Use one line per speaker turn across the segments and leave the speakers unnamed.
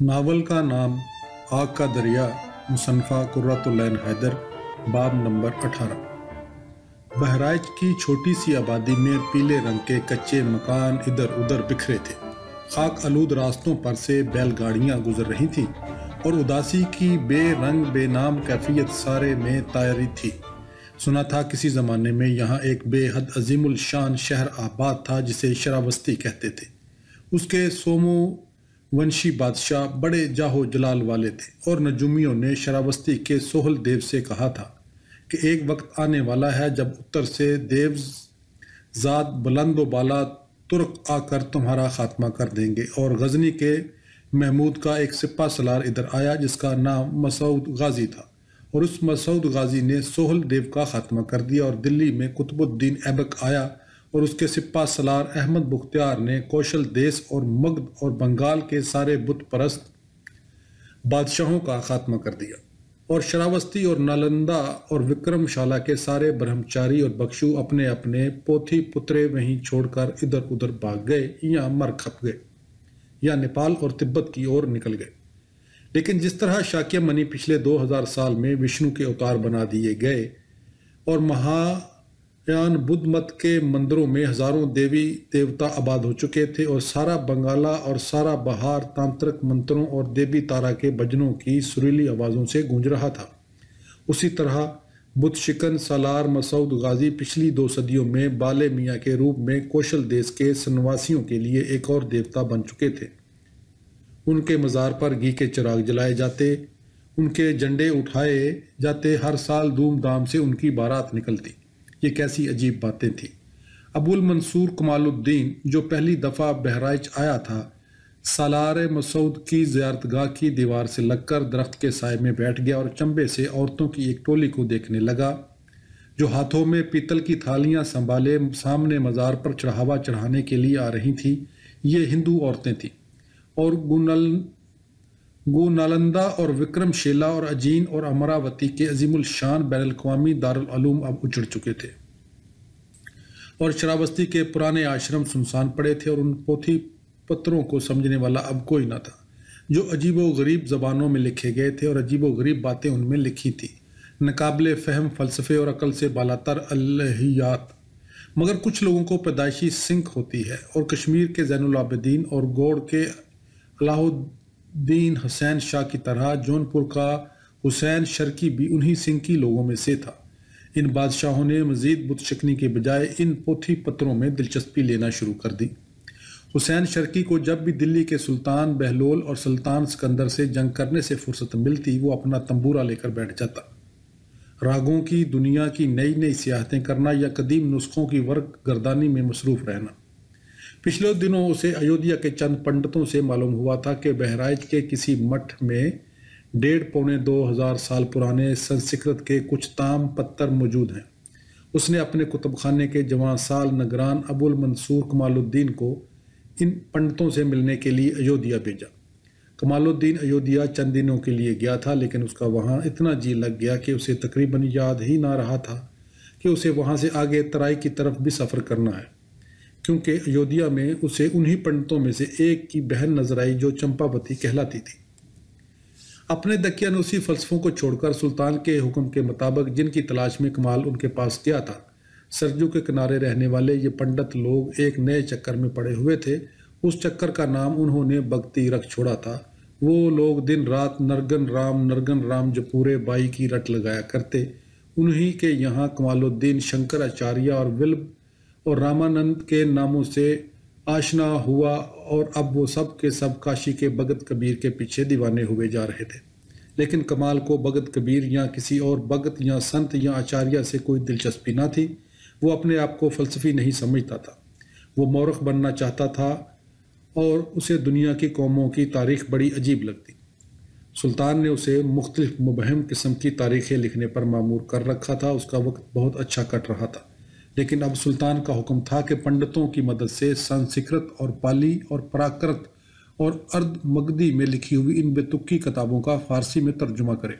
Novel کا نام آگ کا دریا، مصنفہ قرۃ العین حیدر، باب نمبر 18۔ بہرائچ کی چھوٹی سی آبادی میں پیلے رنگ کے کچے مکان ادھر ادھر بکھرے تھے۔ خاک آلود راستوں پر سے بیل گاڑیاں گزر رہی تھیں اور اداسی کی بے رنگ بے نام کیفیت سارے میں طائری تھی۔ سنا تھا کسی زمانے میں یہاں ایک بے حد عظیم الشان شہر آباد تھا جسے شراوستی کہتے تھے۔ اس کے سومو ونشی بادشاہ بڑے جاہو جلال والے تھے اور نجومیوں نے شراوستی کے سہل دیو سے کہا تھا کہ ایک وقت آنے والا ہے جب اتر سے دیو ذات بلند و بالا ترک آ کر تمہارا خاتمہ کر دیں گے، اور غزنی کے محمود کا ایک سپہ سالار ادھر آیا جس کا نام مسعود غازی تھا، اور اس مسعود غازی نے سہل دیو کا خاتمہ کر دیا، اور دلی میں قطب الدین ایبک آیا اور اس کے سپہ سالار احمد بختیار نے کوشل دیس اور مگدھ اور بنگال کے سارے بت پرست بادشاہوں کا خاتمہ کر دیا، اور شراوستی اور نالندہ اور وکرم شالہ کے سارے برہمچاری اور بخشو اپنے اپنے پوتھی پترے وہیں چھوڑ کر ادھر ادھر بھاگ گئے یا مر کھپ گئے یا نیپال اور تبت کی اور نکل گئے۔ لیکن جس طرح شاکیہ منی پچھلے 2000 سال میں وشنو کے اوتار بنا دیے گئے اور مہایان بدھ مت کے مندروں میں ہزاروں دیوی دیوتا آباد ہو چکے تھے اور سارا بنگالہ اور سارا بہار تانترک منتروں اور دیوی تارا کے بجنوں کی سریلی آوازوں سے گونج رہا تھا، اسی طرح بت شکن سالار مسعود غازی پچھلی 2 صدیوں میں بالے میاں کے روپ میں کوشل دیس کے سنواسیوں کے لیے ایک اور دیوتا بن چکے تھے۔ ان کے مزار پر گھی کے چراغ جلائے جاتے، ان کے جھنڈے اٹھائے جاتے، ہر سال دھوم دھام سے ان کی بارات نکلتی۔ یہ کیسی عجیب باتیں تھیں۔ ابو المنصور کمال الدین جو پہلی دفعہ بہرائچ آیا تھا، سالار مسعود کی زیارتگاہ کی دیوار سے لگ کر درخت کے سائے میں بیٹھ گیا اور چنبے سے عورتوں کی ایک ٹولی کو دیکھنے لگا جو ہاتھوں میں پیتل کی تھالیاں سنبھالے سامنے مزار پر چڑھاوا چڑھانے کے لیے آ رہی تھیں۔ یہ ہندو عورتیں تھیں اور گونالندا اور وکرم شیلا اور اجین اور امراوتی کے عظیم الشان بین الاقوامی دارالعلوم اب اجڑ چکے تھے، اور شراوستی کے پرانے آشرم سنسان پڑے تھے، اور ان پوتھی پتروں کو سمجھنے والا اب کوئی نہ تھا جو عجیب و غریب زبانوں میں لکھے گئے تھے، اور عجیب و غریب باتیں ان میں لکھی تھیں، ناقابل فہم فلسفے اور عقل سے بالاتر الہیات۔ مگر کچھ لوگوں کو پیدائشی سنک ہوتی ہے، اور کشمیر کے زین العابدین اور گوڑ کے الہ الدین حسین شاہ کی طرح جونپور کا حسین شرکی بھی انہی سنکی لوگوں میں سے تھا۔ ان بادشاہوں نے مزید بت شکنی کے بجائے ان پوتھی پتروں میں دلچسپی لینا شروع کر دی۔ حسین شرکی کو جب بھی دلی کے سلطان بہلول اور سلطان سکندر سے جنگ کرنے سے فرصت ملتی وہ اپنا تنبورہ لے کر بیٹھ جاتا۔ راگوں کی دنیا کی نئی نئی سیاحتیں کرنا یا قدیم نسخوں کی ورق گردانی میں مصروف رہنا۔ پچھلے دنوں اسے ایودھیا کے چند پنڈتوں سے معلوم ہوا تھا کہ بہرائچ کے کسی مٹھ میں 1.5-2 سال پرانے سنسکرت کے کچھ تام پتر موجود ہیں۔ اس نے اپنے کتب خانے کے جوان سال نگران ابو المنصور کمال الدین کو ان پنڈتوں سے ملنے کے لیے ایودھیا بھیجا۔ کمال الدین ایودھیا چند دنوں کے لیے گیا تھا، لیکن اس کا وہاں اتنا جی لگ گیا کہ اسے تقریباً یاد ہی نہ رہا تھا کہ اسے وہاں سے آگے ترائی کی طرف بھی سفر کرنا ہے، کیونکہ ایودھیا میں اسے انہی پنڈتوں میں سے ایک کی بہن نظر آئی جو چمپاوتی کہلاتی تھی۔ اپنے دقیانوسی فلسفوں کو چھوڑ کر سلطان کے حکم کے مطابق جن کی تلاش میں کمال ان کے پاس گیا تھا، سرجو کے کنارے رہنے والے یہ پنڈت لوگ ایک نئے چکر میں پڑے ہوئے تھے۔ اس چکر کا نام انہوں نے بھکتی رکھ چھوڑا تھا۔ وہ لوگ دن رات نرگن رام جپورے بائی کی رٹ لگایا کرتے۔ انہی کے یہاں کمال الدین شنکر آچاریہ اور ولبھ اور رامانند کے ناموں سے آشنا ہوا، اور اب وہ سب کے سب کاشی کے بھگت کبیر کے پیچھے دیوانے ہوئے جا رہے تھے۔ لیکن کمال کو بھگت کبیر یا کسی اور بھگت یا سنت یا آچاریہ سے کوئی دلچسپی نہ تھی۔ وہ اپنے آپ کو فلسفی نہیں سمجھتا تھا، وہ مورخ بننا چاہتا تھا، اور اسے دنیا کی قوموں کی تاریخ بڑی عجیب لگتی۔ سلطان نے اسے مختلف مبہم قسم کی تاریخیں لکھنے پر مامور کر رکھا تھا۔ اس کا وقت بہت اچھا کٹ رہا تھا، لیکن اب سلطان کا حکم تھا کہ پنڈتوں کی مدد سے سنسکرت اور پالی اور پراکرت اور ارد مگدی میں لکھی ہوئی ان بے تکی کتابوں کا فارسی میں ترجمہ کرے۔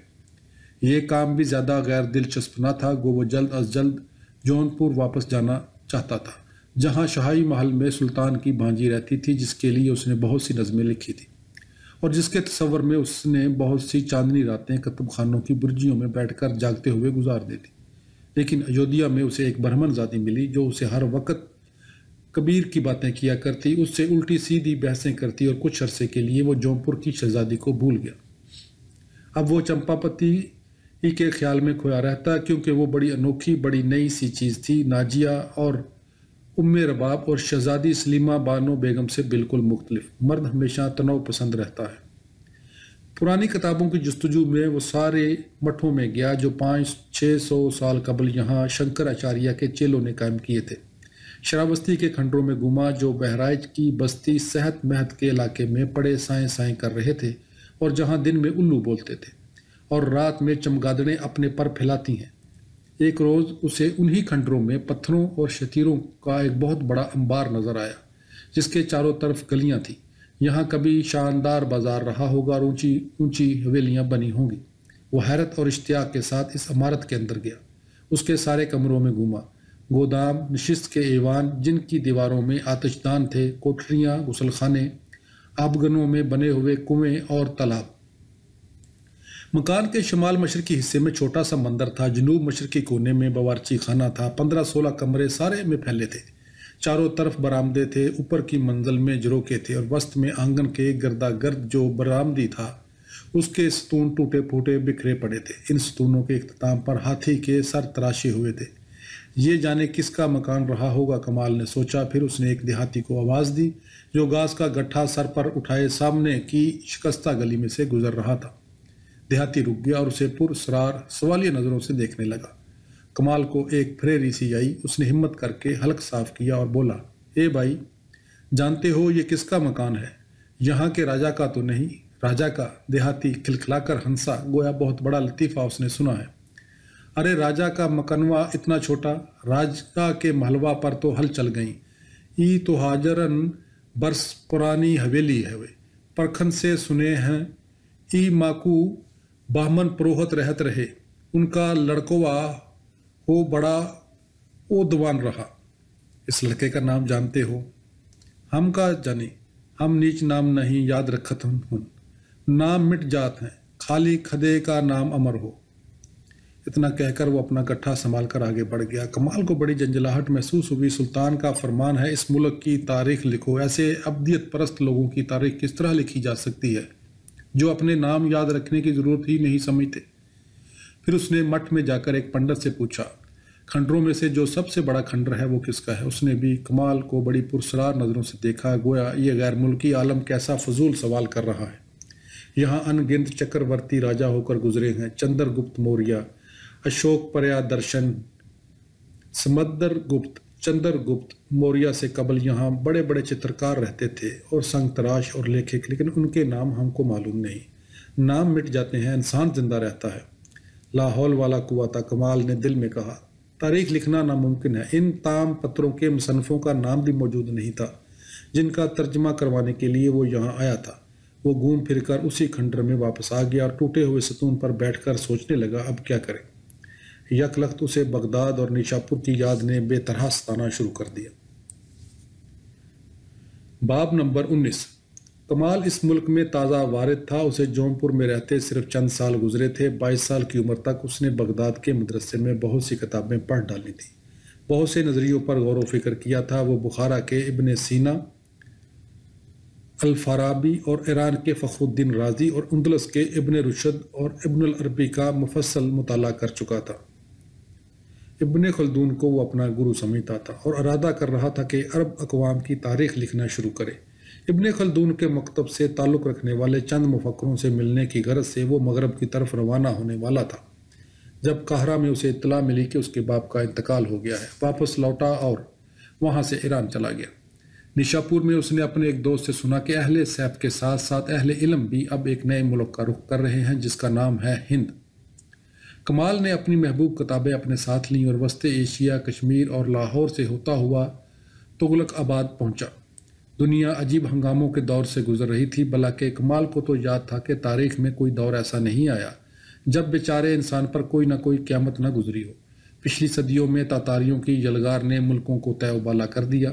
یہ کام بھی زیادہ غیر دلچسپ نہ تھا، گو وہ جلد از جلد جونپور واپس جانا چاہتا تھا، جہاں شاہی محل میں سلطان کی بھانجی رہتی تھی جس کے لیے اس نے بہت سی نظمیں لکھی تھی۔ اور جس کے تصور میں اس نے بہت سی چاندنی راتیں کتب خانوں کی برجیوں میں بیٹھ کر جاگتے ہوئے گزار دی تھی۔ لیکن ایودھیا میں اسے ایک برہمن زادی ملی جو اسے ہر وقت کبیر کی باتیں کیا کرتی، اس سے الٹی سیدھی بحثیں کرتی، اور کچھ عرصے کے لیے وہ جون پور کی شہزادی کو بھول گیا۔ اب وہ چمپا پتی ہی کے خیال میں کھویا رہتا، کیونکہ وہ بڑی انوکھی، بڑی نئی سی چیز تھی، ناجیہ اور ام رباب اور شہزادی سلیمہ بانو بیگم سے بالکل مختلف۔ مرد ہمیشہ تنوع پسند رہتا ہے۔ پرانی کتابوں کی جستجو میں وہ سارے مٹھوں میں گیا جو 500-600 سال قبل یہاں شنکر آچاریہ کے چیلوں نے قائم کیے تھے۔ شراوستی کے کھنڈروں میں گھوما جو بہرائچ کی بستی صحت مہت کے علاقے میں پڑے سائیں سائیں کر رہے تھے، اور جہاں دن میں الو بولتے تھے اور رات میں چمگادڑیں اپنے پر پھیلاتی ہیں۔ ایک روز اسے انہی کھنڈروں میں پتھروں اور شتیروں کا ایک بہت بڑا انبار نظر آیا، جس کے چاروں طرف گلیاں تھیں۔ یہاں کبھی شاندار بازار رہا ہوگا اور اونچی اونچی حویلیاں بنی ہوں گی۔ وہ حیرت اور اشتیاق کے ساتھ اس عمارت کے اندر گیا، اس کے سارے کمروں میں گھوما۔ گودام، نشست کے ایوان جن کی دیواروں میں آتش دان تھے، کوٹریاں، غسل خانے، آبگنوں میں بنے ہوئے کنویں اور تالاب۔ مکان کے شمال مشرقی حصے میں چھوٹا سا مندر تھا، جنوب مشرقی کونے میں باورچی خانہ تھا۔ 15-16 کمرے سارے میں پھیلے تھے، چاروں طرف برآمدے تھے، اوپر کی منزل میں جھروکے تھے، اور وسط میں آنگن کے گردا گرد جو برآمدی تھا اس کے ستون ٹوٹے پھوٹے بکھرے پڑے تھے۔ ان ستونوں کے اختتام پر ہاتھی کے سر تراشے ہوئے تھے۔ یہ جانے کس کا مکان رہا ہوگا، کمال نے سوچا۔ پھر اس نے ایک دیہاتی کو آواز دی جو گھاس کا گٹھا سر پر اٹھائے سامنے کی شکستہ گلی میں سے گزر رہا تھا۔ دیہاتی رک گیا اور اسے پراسرار سوالیہ نظروں سے دیکھنے لگا۔ کمال کو ایک پھریری سی آئی، اس نے ہمت کر کے حلق صاف کیا اور بولا، اے بھائی، جانتے ہو یہ کس کا مکان ہے؟ یہاں کے راجا کا تو نہیں؟ راجا کا؟ دیہاتی کھلکھلا کر ہنسا، گویا بہت بڑا لطیفہ اس نے سنا ہے۔ ارے راجا کا مکنوا اتنا چھوٹا؟ راجا کے محلوا پر تو ہل چل گئیں۔ ای تو ہاجرن برس پرانی حویلی ہے، پرکھن سے سنے ہیں۔ ای ماکو باہمن پروہت رہت رہے، ان کا لڑکوا ہو بڑا اودوان رہا۔ اس لڑکے کا نام جانتے ہو؟ ہم کا جانے، ہم نیچ نام نہیں یاد رکھت ہن، نام مٹ جات ہیں، خالی کھدے کا نام امر ہو۔ اتنا کہہ کر وہ اپنا گٹھا سنبھال کر آگے بڑھ گیا۔ کمال کو بڑی جنجلاہٹ محسوس ہوئی۔ سلطان کا فرمان ہے اس ملک کی تاریخ لکھو۔ ایسے ابدیت پرست لوگوں کی تاریخ کس طرح لکھی جا سکتی ہے جو اپنے نام یاد رکھنے کی ضرورت ہی نہیں سمجھتے؟ پھر اس نے مٹھ میں جا کر ایک پنڈت سے پوچھا، کھنڈروں میں سے جو سب سے بڑا کھنڈر ہے وہ کس کا ہے؟ اس نے بھی کمال کو بڑی پرسرار نظروں سے دیکھا، گویا یہ غیر ملکی عالم کیسا فضول سوال کر رہا ہے۔ یہاں ان گنت چکرورتی راجا ہو کر گزرے ہیں، چندر گپت موریہ، اشوک پریا درشن، سمدر گپت، چندر گپت موریہ سے قبل یہاں بڑے بڑے چترکار رہتے تھے اور سنگ تراش اور لیکھک، لیکن ان کے نام ہم کو معلوم نہیں۔ نام مٹ جاتے ہیں، انسان زندہ رہتا ہے۔ لا حول والا قوت، کمال نے دل میں کہا۔ تاریخ لکھنا ناممکن ہے۔ ان تام پتروں کے مصنفوں کا نام بھی موجود نہیں تھا جن کا ترجمہ کروانے کے لیے وہ یہاں آیا تھا۔ وہ گھوم پھر کر اسی کھنڈر میں واپس آ گیا اور ٹوٹے ہوئے ستون پر بیٹھ کر سوچنے لگا اب کیا کرے۔ یک لخت اسے بغداد اور نیشاپور کی یاد نے بے طرح ستانا شروع کر دیا۔ باب نمبر 19۔ کمال اس ملک میں تازہ وارد تھا، اسے جون پور میں رہتے صرف چند سال گزرے تھے۔ 22 سال کی عمر تک اس نے بغداد کے مدرسے میں بہت سی کتابیں پڑھ ڈالی تھیں، بہت سے نظریوں پر غور و فکر کیا تھا۔ وہ بخارا کے ابن سینا، الفارابی اور ایران کے فخر الدین رازی اور اندلس کے ابن رشد اور ابن العربی کا مفصل مطالعہ کر چکا تھا۔ ابن خلدون کو وہ اپنا گرو سمجھتا تھا اور ارادہ کر رہا تھا کہ عرب اقوام کی تاریخ لکھنا شروع کرے۔ ابن خلدون کے مکتب سے تعلق رکھنے والے چند مفکروں سے ملنے کی غرض سے وہ مغرب کی طرف روانہ ہونے والا تھا جب قاہرہ میں اسے اطلاع ملی کہ اس کے باپ کا انتقال ہو گیا ہے۔ واپس لوٹا اور وہاں سے ایران چلا گیا۔ نیشاپور میں اس نے اپنے ایک دوست سے سنا کہ اہل سیف کے ساتھ ساتھ اہل علم بھی اب ایک نئے ملک کا رخ کر رہے ہیں جس کا نام ہے ہند۔ کمال نے اپنی محبوب کتابیں اپنے ساتھ لیں اور وسط ایشیا، کشمیر اور لاہور سے ہوتا ہوا تغلق آباد پہنچا۔ دنیا عجیب ہنگاموں کے دور سے گزر رہی تھی، بلکہ کمال کو تو یاد تھا کہ تاریخ میں کوئی دور ایسا نہیں آیا جب بیچارے انسان پر کوئی نہ کوئی قیامت نہ گزری ہو۔ پچھلی صدیوں میں تاتاریوں کی یلغار نے ملکوں کو تہہ و بالا کر دیا۔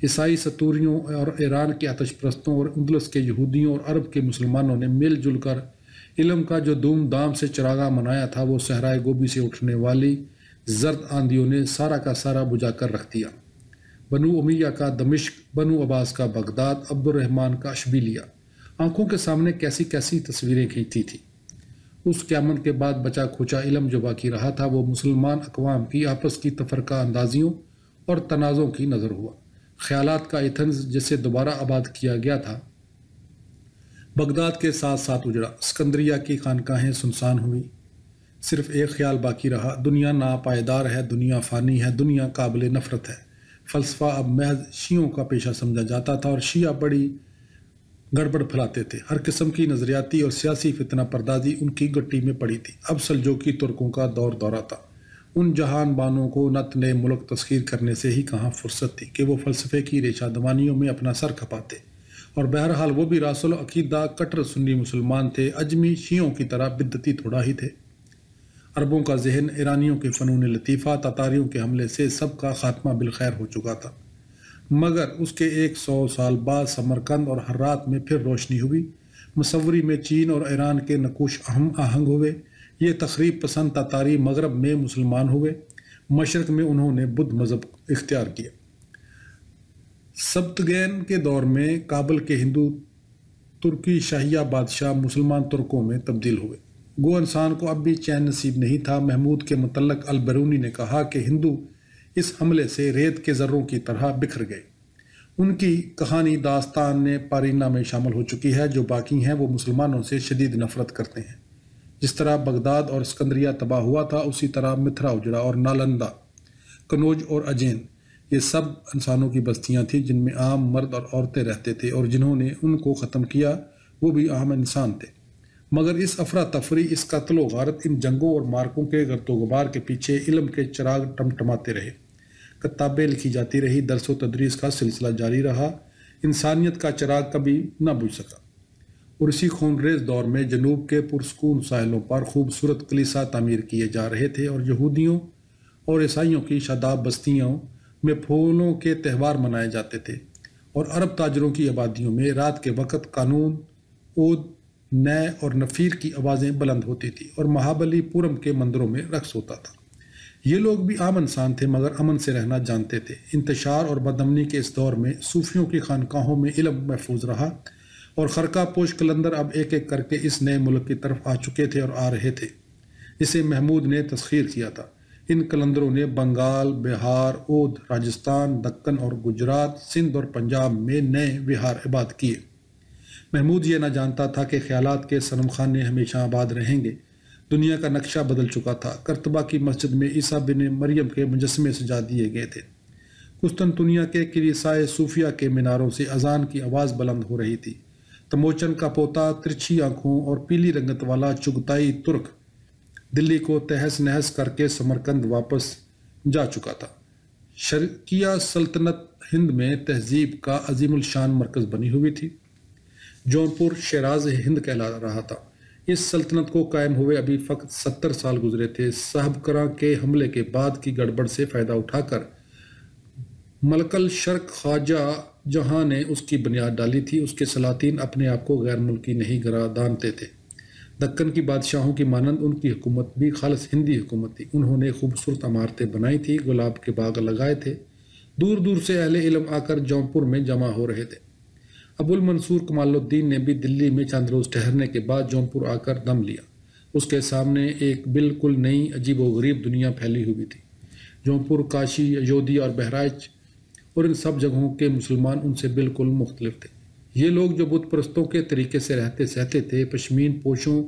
عیسائی ستوریوں اور ایران کے آتش پرستوں اور اندلس کے یہودیوں اور عرب کے مسلمانوں نے مل جل کر علم کا جو دھوم دھام سے چراغاں منایا تھا وہ صحرائے گوبی سے اٹھنے والی زرد آندھیوں نے سارا کا سارا بجھا کر رکھ دیا۔ بنو امیہ کا دمشق، بنو عباس کا بغداد، عبد الرحمن کا اشبیلیہ آنکھوں کے سامنے کیسی کیسی تصویریں کھینچتی تھی۔ اس قیامت کے بعد بچا کھوچا علم جو باقی رہا تھا وہ مسلمان اقوام کی آپس کی تفرقہ اندازیوں اور تنازعوں کی نظر ہوا۔ خیالات کا ایتھنز جسے دوبارہ آباد کیا گیا تھا بغداد کے ساتھ ساتھ اجڑا، اسکندریہ کی خانقاہیں سنسان ہوئی، صرف ایک خیال باقی رہا، دنیا ناپائیدار ہے، دنیا فانی ہے، دنیا قابل نفرت ہے۔ فلسفہ اب محض شیعوں کا پیشہ سمجھا جاتا تھا اور شیعہ بڑی گڑبڑ پھیلاتے تھے۔ ہر قسم کی نظریاتی اور سیاسی فتنہ پردازی ان کی گٹی میں پڑی تھی۔ اب سلجوقی ترکوں کا دورہ تھا۔ ان جہان بانوں کو نت نئے ملک تسخیر کرنے سے ہی کہاں فرصت تھی کہ وہ فلسفے کی ریشہ دوانیوں میں اپنا سر کھپاتے، اور بہرحال وہ بھی راس العقیدہ کٹر سنی مسلمان تھے، اجمی شیعوں کی طرح بدعتی تھوڑا ہی تھے۔ عربوں کا ذہن، ایرانیوں کے فنون لطیفہ، تاتاریوں کے حملے سے سب کا خاتمہ بالخیر ہو چکا تھا، مگر اس کے 100 سال بعد سمرقند اور ہرات میں پھر روشنی ہوئی، مصوری میں چین اور ایران کے نقوش ہم آہنگ ہوئے، یہ تخریب پسند تاتاری مغرب میں مسلمان ہوئے، مشرق میں انہوں نے بدھ مذہب اختیار کیا۔ سبتگین کے دور میں کابل کے ہندو ترکی شاہیہ بادشاہ مسلمان ترکوں میں تبدیل ہوئے۔ گو انسان کو اب بھی چین نصیب نہیں تھا۔ محمود کے متعلق البرونی نے کہا کہ ہندو اس حملے سے ریت کے ذروں کی طرح بکھر گئے۔ ان کی کہانی داستان پارینہ میں شامل ہو چکی ہے۔ جو باقی ہیں وہ مسلمانوں سے شدید نفرت کرتے ہیں۔ جس طرح بغداد اور اسکندریہ تباہ ہوا تھا اسی طرح متھرا اجڑا اور نالندہ، کنوج اور اجین، یہ سب انسانوں کی بستیاں تھیں جن میں عام مرد اور عورتیں رہتے تھے، اور جنہوں نے ان کو ختم کیا وہ بھی عام انسان تھے۔ مگر اس افراتفری، اس قتل و غارت، ان جنگوں اور مارکوں کے گرد و غبار کے پیچھے علم کے چراغ ٹمٹماتے رہے، کتابیں لکھی جاتی رہی، درس و تدریس کا سلسلہ جاری رہا، انسانیت کا چراغ کبھی نہ بجھ سکا۔ اور اسی خونریز دور میں جنوب کے پرسکون ساحلوں پر خوبصورت کلیسا تعمیر کیے جا رہے تھے، اور یہودیوں اور عیسائیوں کی شاداب بستیوں میں پھولوں کے تہوار منائے جاتے تھے، اور عرب تاجروں کی آبادیوں میں رات کے وقت قانون، عود، نئے اور نفیر کی آوازیں بلند ہوتی تھیں، اور مہابلی پورم کے مندروں میں رقص ہوتا تھا۔ یہ لوگ بھی عام انسان تھے مگر امن سے رہنا جانتے تھے۔ انتشار اور بدامنی کے اس دور میں صوفیوں کی خانقاہوں میں علم محفوظ رہا، اور خرقہ پوش قلندر اب ایک ایک کر کے اس نئے ملک کی طرف آ چکے تھے اور آ رہے تھے جسے محمود نے تسخیر کیا تھا۔ ان قلندروں نے بنگال، بہار، اودھ، راجستھان، دکن اور گجرات، سندھ اور پنجاب میں نئے وہار آباد کیے۔ محمود یہ نہ جانتا تھا کہ خیالات کے صنم خانے ہمیشہ آباد رہیں گے۔ دنیا کا نقشہ بدل چکا تھا۔ کرتبہ کی مسجد میں عیسیٰ بن مریم کے مجسمے سجا دیے گئے تھے۔ قسطنطنیہ کے کلیسائے صوفیہ کے میناروں سے اذان کی آواز بلند ہو رہی تھی۔ تموچن کا پوتا، ترچھی آنکھوں اور پیلی رنگت والا چغتائی ترک دلی کو تہس نہس کر کے سمرقند واپس جا چکا تھا۔ شرقیہ سلطنت ہند میں تہذیب کا عظیم الشان مرکز بنی ہوئی تھی۔ جونپور شیراز ہند کہلا رہا تھا۔ اس سلطنت کو قائم ہوئے ابھی فقط 70 سال گزرے تھے۔ صاحب کراں کے حملے کے بعد کی گڑبڑ سے فائدہ اٹھا کر ملک الشرق خواجہ جہاں نے اس کی بنیاد ڈالی تھی۔ اس کے سلاطین اپنے آپ کو غیر ملکی نہیں گردانتے تھے۔ دکن کی بادشاہوں کی مانند ان کی حکومت بھی خالص ہندی حکومت تھی۔ انہوں نے خوبصورت عمارتیں بنائی تھی، گلاب کے باغ لگائے تھے۔ دور دور سے اہل علم آ کر جونپور میں جمع ہو رہے تھے۔ ابو المنصور کمال الدین نے بھی دلی میں چند روز ٹھہرنے کے بعد جونپور آ کر دم لیا۔ اس کے سامنے ایک بالکل نئی عجیب و غریب دنیا پھیلی ہوئی تھی۔ جونپور، کاشی، ایودھیا اور بہرائچ اور ان سب جگہوں کے مسلمان ان سے بالکل مختلف تھے۔ یہ لوگ جو بت پرستوں کے طریقے سے رہتے سہتے تھے، پشمین پوشوں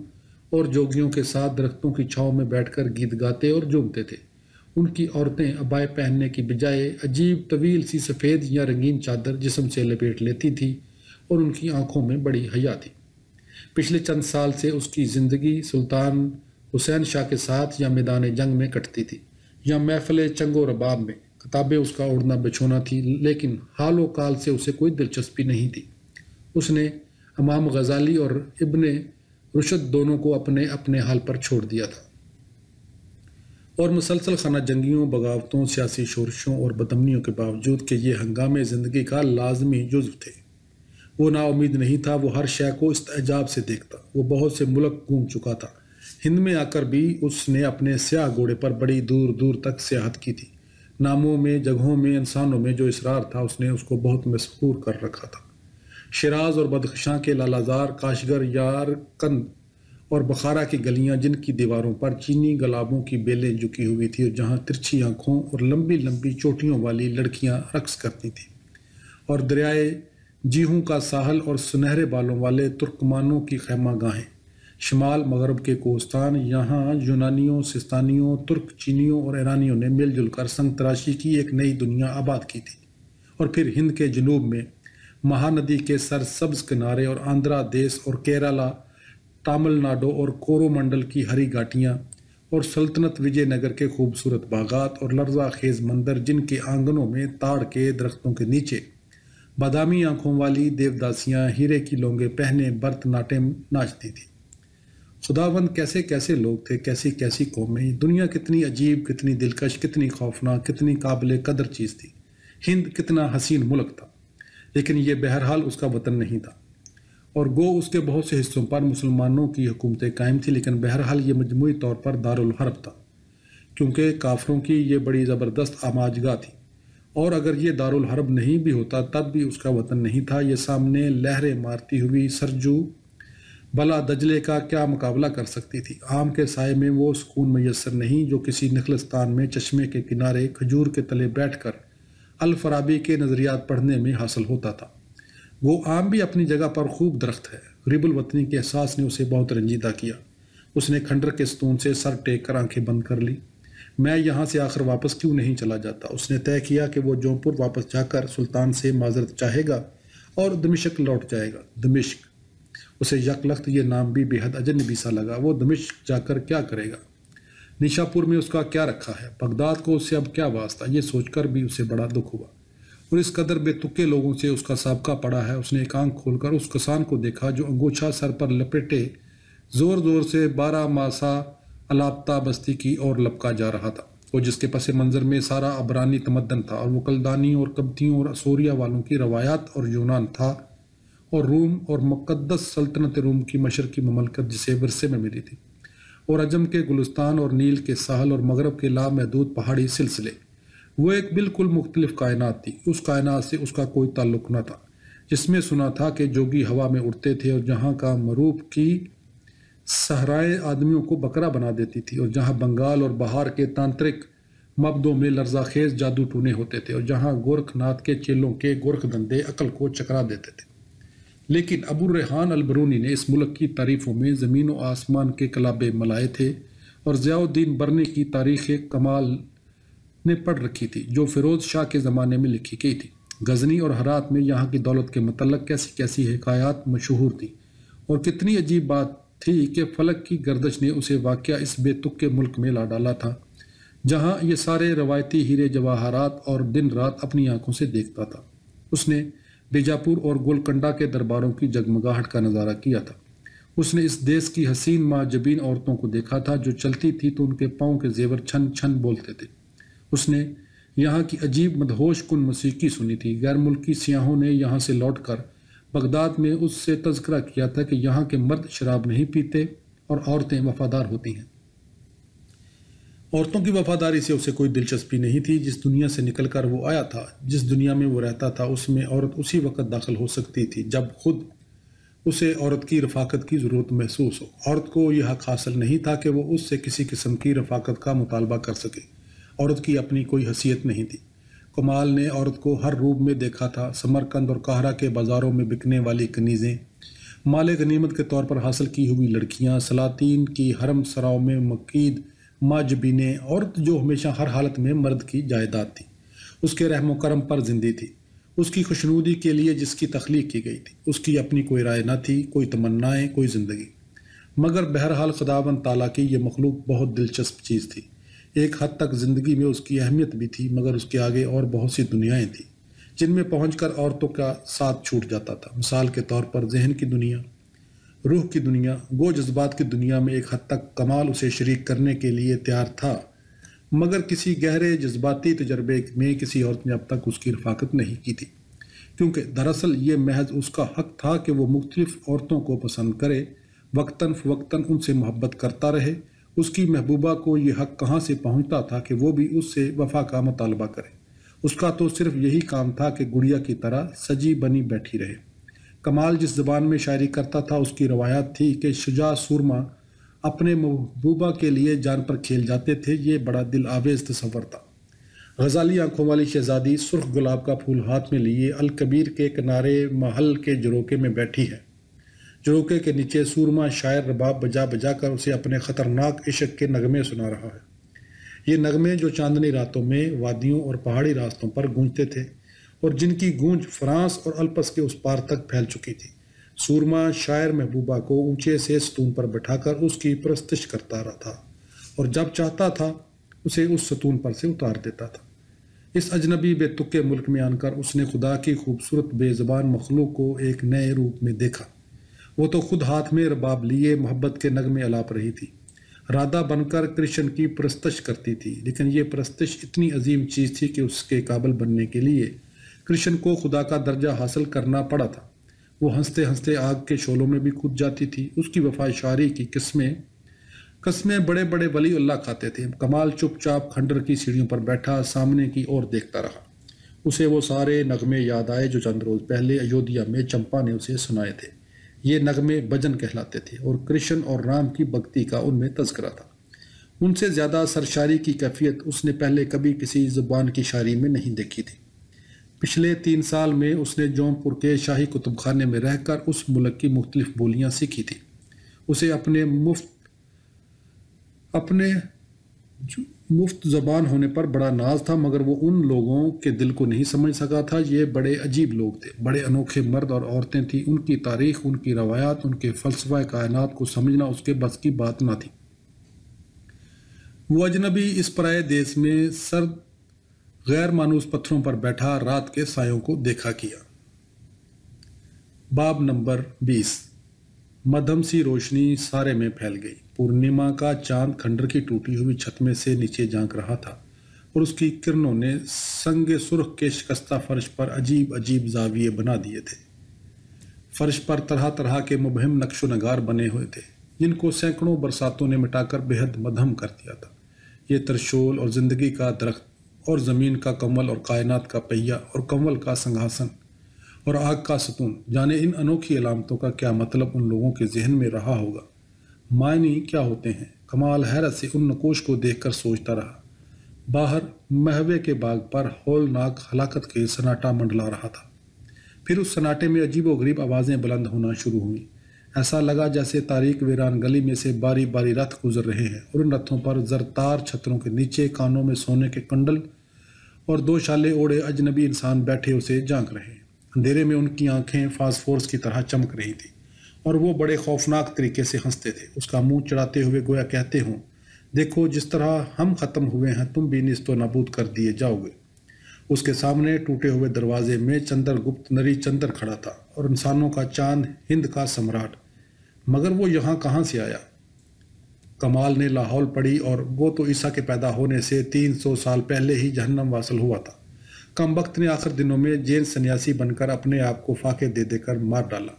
اور جوگیوں کے ساتھ درختوں کی چھاؤں میں بیٹھ کر گیت گاتے اور جھومتے تھے۔ ان کی عورتیں عبائے پہننے کی بجائے عجیب طویل سی سفید یا رنگین چادر جسم سے لپیٹ لیتی تھی، اور ان کی آنکھوں میں بڑی حیا تھی۔ پچھلے چند سال سے اس کی زندگی سلطان حسین شاہ کے ساتھ یا میدان جنگ میں کٹتی تھی یا محفل چنگ و رباب میں۔ کتابیں اس کا اڑنا بچھونا تھی، لیکن حال و کال سے اسے کوئی دلچسپی نہیں تھی۔ اس نے امام غزالی اور ابن رشد دونوں کو اپنے اپنے حال پر چھوڑ دیا تھا۔ اور مسلسل خانہ جنگیوں، بغاوتوں، سیاسی شورشوں اور بدامنیوں کے باوجود کہ یہ ہنگامے زندگی کا لازمی جزو تھے، وہ نا امید نہیں تھا، وہ ہر شے کو استعجاب سے دیکھتا۔ وہ بہت سے ملک گھوم چکا تھا، ہند میں آ کر بھی اس نے اپنے سیاہ گھوڑے پر بڑی دور دور تک سیاحت کی تھی۔ ناموں میں، جگہوں میں، انسانوں میں جو اصرار تھا، اس نے اس کو بہت مسحور کر رکھا تھا۔ شیراز اور بدخشاں کے لالازار، کاشگر، یارکند اور بخارا کی گلیاں، جن کی دیواروں پر چینی گلابوں کی بیلیں جھکی ہوئی تھی، اور جہاں ترچھی آنکھوں اور لمبی لمبی چوٹیوں والی لڑکیاں رقص کرتی تھیں، اور دریائے جیہوں کا ساحل اور سنہرے بالوں والے ترکمانوں کی خیمہ گاہیں، شمال مغرب کے کوہستان، یہاں یونانیوں، سستانیوں، ترک، چینیوں اور ایرانیوں نے مل جل کر سنگ تراشی کی ایک نئی دنیا آباد کی تھی۔ اور پھر ہند کے جنوب میں مہاندی کے سرسبز کنارے، اور آندھرا دیس اور کیرالہ، تامل ناڈو اور کورومنڈل کی ہری گھاٹیاں، اور سلطنت وجے نگر کے خوبصورت باغات اور لرزہ خیز مندر، جن کے آنگنوں میں تاڑ کے درختوں کے نیچے بادامی آنکھوں والی دیوداسیاں ہیرے کی لونگیں پہنے بھرت ناٹیم ناچتی تھیں۔ خداوند، کیسے کیسے لوگ تھے، کیسی کیسی قومیں! یہ دنیا کتنی عجیب، کتنی دلکش، کتنی خوفناک، کتنی قابل قدر چیز تھی! ہند کتنا حسین ملک تھا، لیکن یہ بہرحال اس کا وطن نہیں تھا، اور گو اس کے بہت سے حصوں پر مسلمانوں کی حکومتیں قائم تھیں، لیکن بہرحال یہ مجموعی طور پر دارالحرب تھا، کیونکہ کافروں کی یہ بڑی زبردست آماج گاہ تھی۔ اور اگر یہ دارالحرب نہیں بھی ہوتا تب بھی اس کا وطن نہیں تھا۔ یہ سامنے لہریں مارتی ہوئی سرجو بلا دجلے کا کیا مقابلہ کر سکتی تھی؟ آم کے سائے میں وہ سکون میسر نہیں جو کسی نخلستان میں چشمے کے کنارے کھجور کے تلے بیٹھ کر الفارابی کے نظریات پڑھنے میں حاصل ہوتا تھا۔ وہ آم بھی اپنی جگہ پر خوب درخت ہے۔ غریب الوطنی کے احساس نے اسے بہت رنجیدہ کیا۔ اس نے کھنڈر کے ستون سے سر ٹیک کر آنکھیں بند کر لی۔ میں یہاں سے آخر واپس کیوں نہیں چلا جاتا؟ اس نے طے کیا کہ وہ جونپور واپس جا کر سلطان سے معذرت چاہے گا اور دمشق لوٹ جائے گا۔ دمشق! اسے یک لخت یہ نام بھی بے حد اجنبی سا لگا۔ وہ دمشق جا کر کیا کرے گا؟ نیشاپور میں اس کا کیا رکھا ہے؟ بغداد کو اس سے اب کیا واسطہ؟ یہ سوچ کر بھی اسے بڑا دکھ ہوا، اور اس قدر بے تکے لوگوں سے اس کا سابقہ پڑا ہے۔ اس نے ایک آنکھ کھول کر اس کسان کو دیکھا جو انگوچھا سر پر لپیٹے زور زور سے 12 ماسا الاپتا بستی کی اور لپکا جا رہا تھا، اور جس کے پس منظر میں سارا عبرانی تمدن تھا، اور وہ کلدانی اور قبطیوں اور اسوریا والوں کی روایات، اور یونان تھا، اور روم، اور مقدس سلطنت روم کی مشرقی مملکت جسے ورثے میں ملی تھی، اور عجم کے گلستان، اور نیل کے ساحل، اور مغرب کے لامحدود پہاڑی سلسلے۔ وہ ایک بالکل مختلف کائنات تھی۔ اس کائنات سے اس کا کوئی تعلق نہ تھا جس میں سنا تھا کہ جوگی ہوا میں اڑتے تھے، اور جہاں کا مروب کی صحرائے آدمیوں کو بکرا بنا دیتی تھی، اور جہاں بنگال اور بہار کے تانترک مبدوں میں لرزہ خیز جادو ٹونے ہوتے تھے، اور جہاں گورکھ ناتھ کے چیلوں کے گورکھ دندے عقل کو چکرا دیتے تھے۔ لیکن ابو الریحان البرونی نے اس ملک کی تعریفوں میں زمین و آسمان کے کلابے ملائے تھے، اور ضیاء الدین برنی کی تاریخ کمال نے پڑھ رکھی تھی جو فیروز شاہ کے زمانے میں لکھی گئی تھی۔ غزنی اور ہرات میں یہاں کی دولت کے متعلق کیسی کیسی حکایات مشہور تھیں، اور کتنی عجیب بات تھی کہ فلک کی گردش نے اسے واقعہ اس بے تک کے ملک میں لا ڈالا تھا جہاں یہ سارے روایتی ہیرے جواہرات اور دن رات اپنی آنکھوں سے دیکھتا تھا۔ اس نے بیجاپور اور گولکنڈا کے درباروں کی جگمگاہٹ کا نظارہ کیا تھا۔ اس نے اس دیس کی حسین معجبین عورتوں کو دیکھا تھا جو چلتی تھی تو ان کے پاؤں کے زیور چھن چھن بولتے تھے۔ اس نے یہاں کی عجیب مدہوش کن موسیقی سنی تھی۔ غیر ملکی سیاحوں نے یہاں سے لوٹ کر بغداد میں اس سے تذکرہ کیا تھا کہ یہاں کے مرد شراب نہیں پیتے اور عورتیں وفادار ہوتی ہیں۔ عورتوں کی وفاداری سے اسے کوئی دلچسپی نہیں تھی۔ جس دنیا سے نکل کر وہ آیا تھا، جس دنیا میں وہ رہتا تھا، اس میں عورت اسی وقت داخل ہو سکتی تھی جب خود اسے عورت کی رفاقت کی ضرورت محسوس ہو۔ عورت کو یہ حق حاصل نہیں تھا کہ وہ اس سے کسی قسم کی رفاقت کا مطالبہ کر سکے۔ عورت کی اپنی کوئی حیثیت نہیں تھی۔ کمال نے عورت کو ہر روپ میں دیکھا تھا۔ سمرقند اور قاہرہ کے بازاروں میں بکنے والی کنیزیں، مال غنیمت کے طور پر حاصل کی ہوئی لڑکیاں، سلاطین کی حرم سراؤں میں مقید معجبینیں، عورت جو ہمیشہ ہر حالت میں مرد کی جائیداد تھی، اس کے رحم و کرم پر زندی تھی، اس کی خوشنودی کے لیے جس کی تخلیق کی گئی تھی۔ اس کی اپنی کوئی رائے نہ تھی، کوئی تمنائیں، کوئی زندگی۔ مگر بہرحال خداوند تعالیٰ کی یہ مخلوق بہت دلچسپ چیز تھی۔ ایک حد تک زندگی میں اس کی اہمیت بھی تھی، مگر اس کے آگے اور بہت سی دنیایں تھیں جن میں پہنچ کر عورتوں کا ساتھ چھوٹ جاتا تھا۔ مثال کے طور پر ذہن کی دنیا، روح کی دنیا، گو جذبات کی دنیا میں ایک حد تک کمال اسے شریک کرنے کے لیے تیار تھا، مگر کسی گہرے جذباتی تجربے میں کسی عورت نے اب تک اس کی رفاقت نہیں کی تھی، کیونکہ دراصل یہ محض اس کا حق تھا کہ وہ مختلف عورتوں کو پسند کرے، وقتاً فوقتاً ان سے محبت کرتا رہے۔ اس کی محبوبہ کو یہ حق کہاں سے پہنچتا تھا کہ وہ بھی اس سے وفا کا مطالبہ کرے؟ اس کا تو صرف یہی کام تھا کہ گڑیا کی طرح سجی بنی بیٹھی رہے۔ کمال جس زبان میں شاعری کرتا تھا اس کی روایات تھی کہ شجاع سورما اپنے محبوبہ کے لیے جان پر کھیل جاتے تھے۔ یہ بڑا دل آویز تصور تھا۔ غزالی آنکھوں والی شہزادی سرخ گلاب کا پھول ہاتھ میں لیے الکبیر کے کنارے محل کے جروکے میں بیٹھی ہے۔ جروکے کے نیچے سورما شاعر رباب بجا بجا کر اسے اپنے خطرناک عشق کے نغمے سنا رہا ہے۔ یہ نغمے جو چاندنی راتوں میں وادیوں اور پہاڑی راستوں پر گونجتے تھے اور جن کی گونج فرانس اور الپس کے اس پار تک پھیل چکی تھی۔ سورما شاعر محبوبہ کو اونچے سے ستون پر بٹھا کر اس کی پرستش کرتا رہا تھا اور جب چاہتا تھا اسے اس ستون پر سے اتار دیتا تھا۔ اس اجنبی بے تکے ملک میں آن کر اس نے خدا کی خوبصورت بے زبان مخلوق کو ایک نئے روپ میں دیکھا۔ وہ تو خود ہاتھ میں رباب لیے محبت کے نغمے الاپ رہی تھی، رادھا بن کر کرشن کی پرستش کرتی تھی، لیکن یہ پرستش اتنی عظیم چیز تھی کہ اس کے قابل بننے کے لیے کرشن کو خدا کا درجہ حاصل کرنا پڑا تھا۔ وہ ہنستے ہنستے آگ کے شعلوں میں بھی کود جاتی تھی۔ اس کی وفا شاعری کی قسمیں بڑے بڑے ولی اللہ کھاتے تھے۔ کمال چپ چاپ کھنڈر کی سیڑھیوں پر بیٹھا سامنے کی اور دیکھتا رہا۔ اسے وہ سارے نغمے یاد آئے جو چند روز پہلے ایودھیا میں چمپا نے اسے سنائے تھے۔ یہ نغمے بھجن کہلاتے تھے اور کرشن اور رام کی بھکتی کا ان میں تذکرہ تھا۔ ان سے زیادہ سرشاری کی کیفیت اس نے پہلے کبھی کسی زبان کی شاعری میں نہیں دیکھی تھی۔ پچھلے 3 سال میں اس نے جون پور کے شاہی کتب خانے میں رہ کر اس ملک کی مختلف بولیاں سیکھی تھیں۔ اسے اپنے مفت زبان ہونے پر بڑا ناز تھا، مگر وہ ان لوگوں کے دل کو نہیں سمجھ سکا تھا۔ یہ بڑے عجیب لوگ تھے، بڑے انوکھے مرد اور عورتیں تھیں۔ ان کی تاریخ، ان کی روایات، ان کے فلسفہ کائنات کو سمجھنا اس کے بس کی بات نہ تھی۔ وہ اجنبی اس پرائے دیس میں سرد غیر مانوس پتھروں پر بیٹھا رات کے سایوں کو دیکھا کیا۔ باب نمبر 20۔ مدھم سی روشنی سارے میں پھیل گئی۔ پورنیما کا چاند کھنڈر کی ٹوٹی ہوئی چھت میں سے نیچے جھانک رہا تھا اور اس کی کرنوں نے سنگ سرخ کے شکستہ فرش پر عجیب عجیب زاویے بنا دیے تھے۔ فرش پر طرح طرح کے مبہم نقش و نگار بنے ہوئے تھے جن کو سینکڑوں برساتوں نے مٹا کر بے حد مدھم کر دیا تھا۔ یہ ترشول اور زندگی کا درخت اور زمین کا کمل اور کائنات کا پہیہ اور کنول کا سنگھاسن اور آگ کا ستون، جانے ان انوکھی علامتوں کا کیا مطلب ان لوگوں کے ذہن میں رہا ہوگا، معنی کیا ہوتے ہیں؟ کمال حیرت سے ان نقوش کو دیکھ کر سوچتا رہا۔ باہر مہوے کے باغ پر ہولناک ہلاکت کے سناٹا منڈلا رہا تھا۔ پھر اس سناٹے میں عجیب و غریب آوازیں بلند ہونا شروع ہوئیں۔ ایسا لگا جیسے تاریک ویران گلی میں سے باری باری رتھ گزر رہے ہیں اور ان رتھوں پر زرتار چھتروں کے نیچے کانوں میں سونے کے کنڈل اور 2 شالے اوڑے اجنبی انسان بیٹھے اسے جھانک رہے ہیں۔ اندھیرے میں ان کی آنکھیں فاسفورس کی طرح چمک رہی تھیں اور وہ بڑے خوفناک طریقے سے ہنستے تھے، اس کا منہ چڑھاتے ہوئے گویا کہتے ہوں، دیکھو جس طرح ہم ختم ہوئے ہیں تم بھی نیست و نابود کر دیے جاؤ گے۔ اس کے سامنے ٹوٹے ہوئے دروازے میں چندر گپت نری چندر کھڑا تھا اور انسانوں کا چاند ہند کا سمراٹ، مگر وہ یہاں کہاں سے آیا؟ کمال نے لاہور پڑھی اور وہ تو عیسیٰ کے پیدا ہونے سے 300 سال پہلے ہی جہنم واصل ہوا تھا۔ کم بخت نے آخر دنوں میں جین سنیاسی بن کر اپنے آپ کو فاقے دے دے کر مار ڈالا،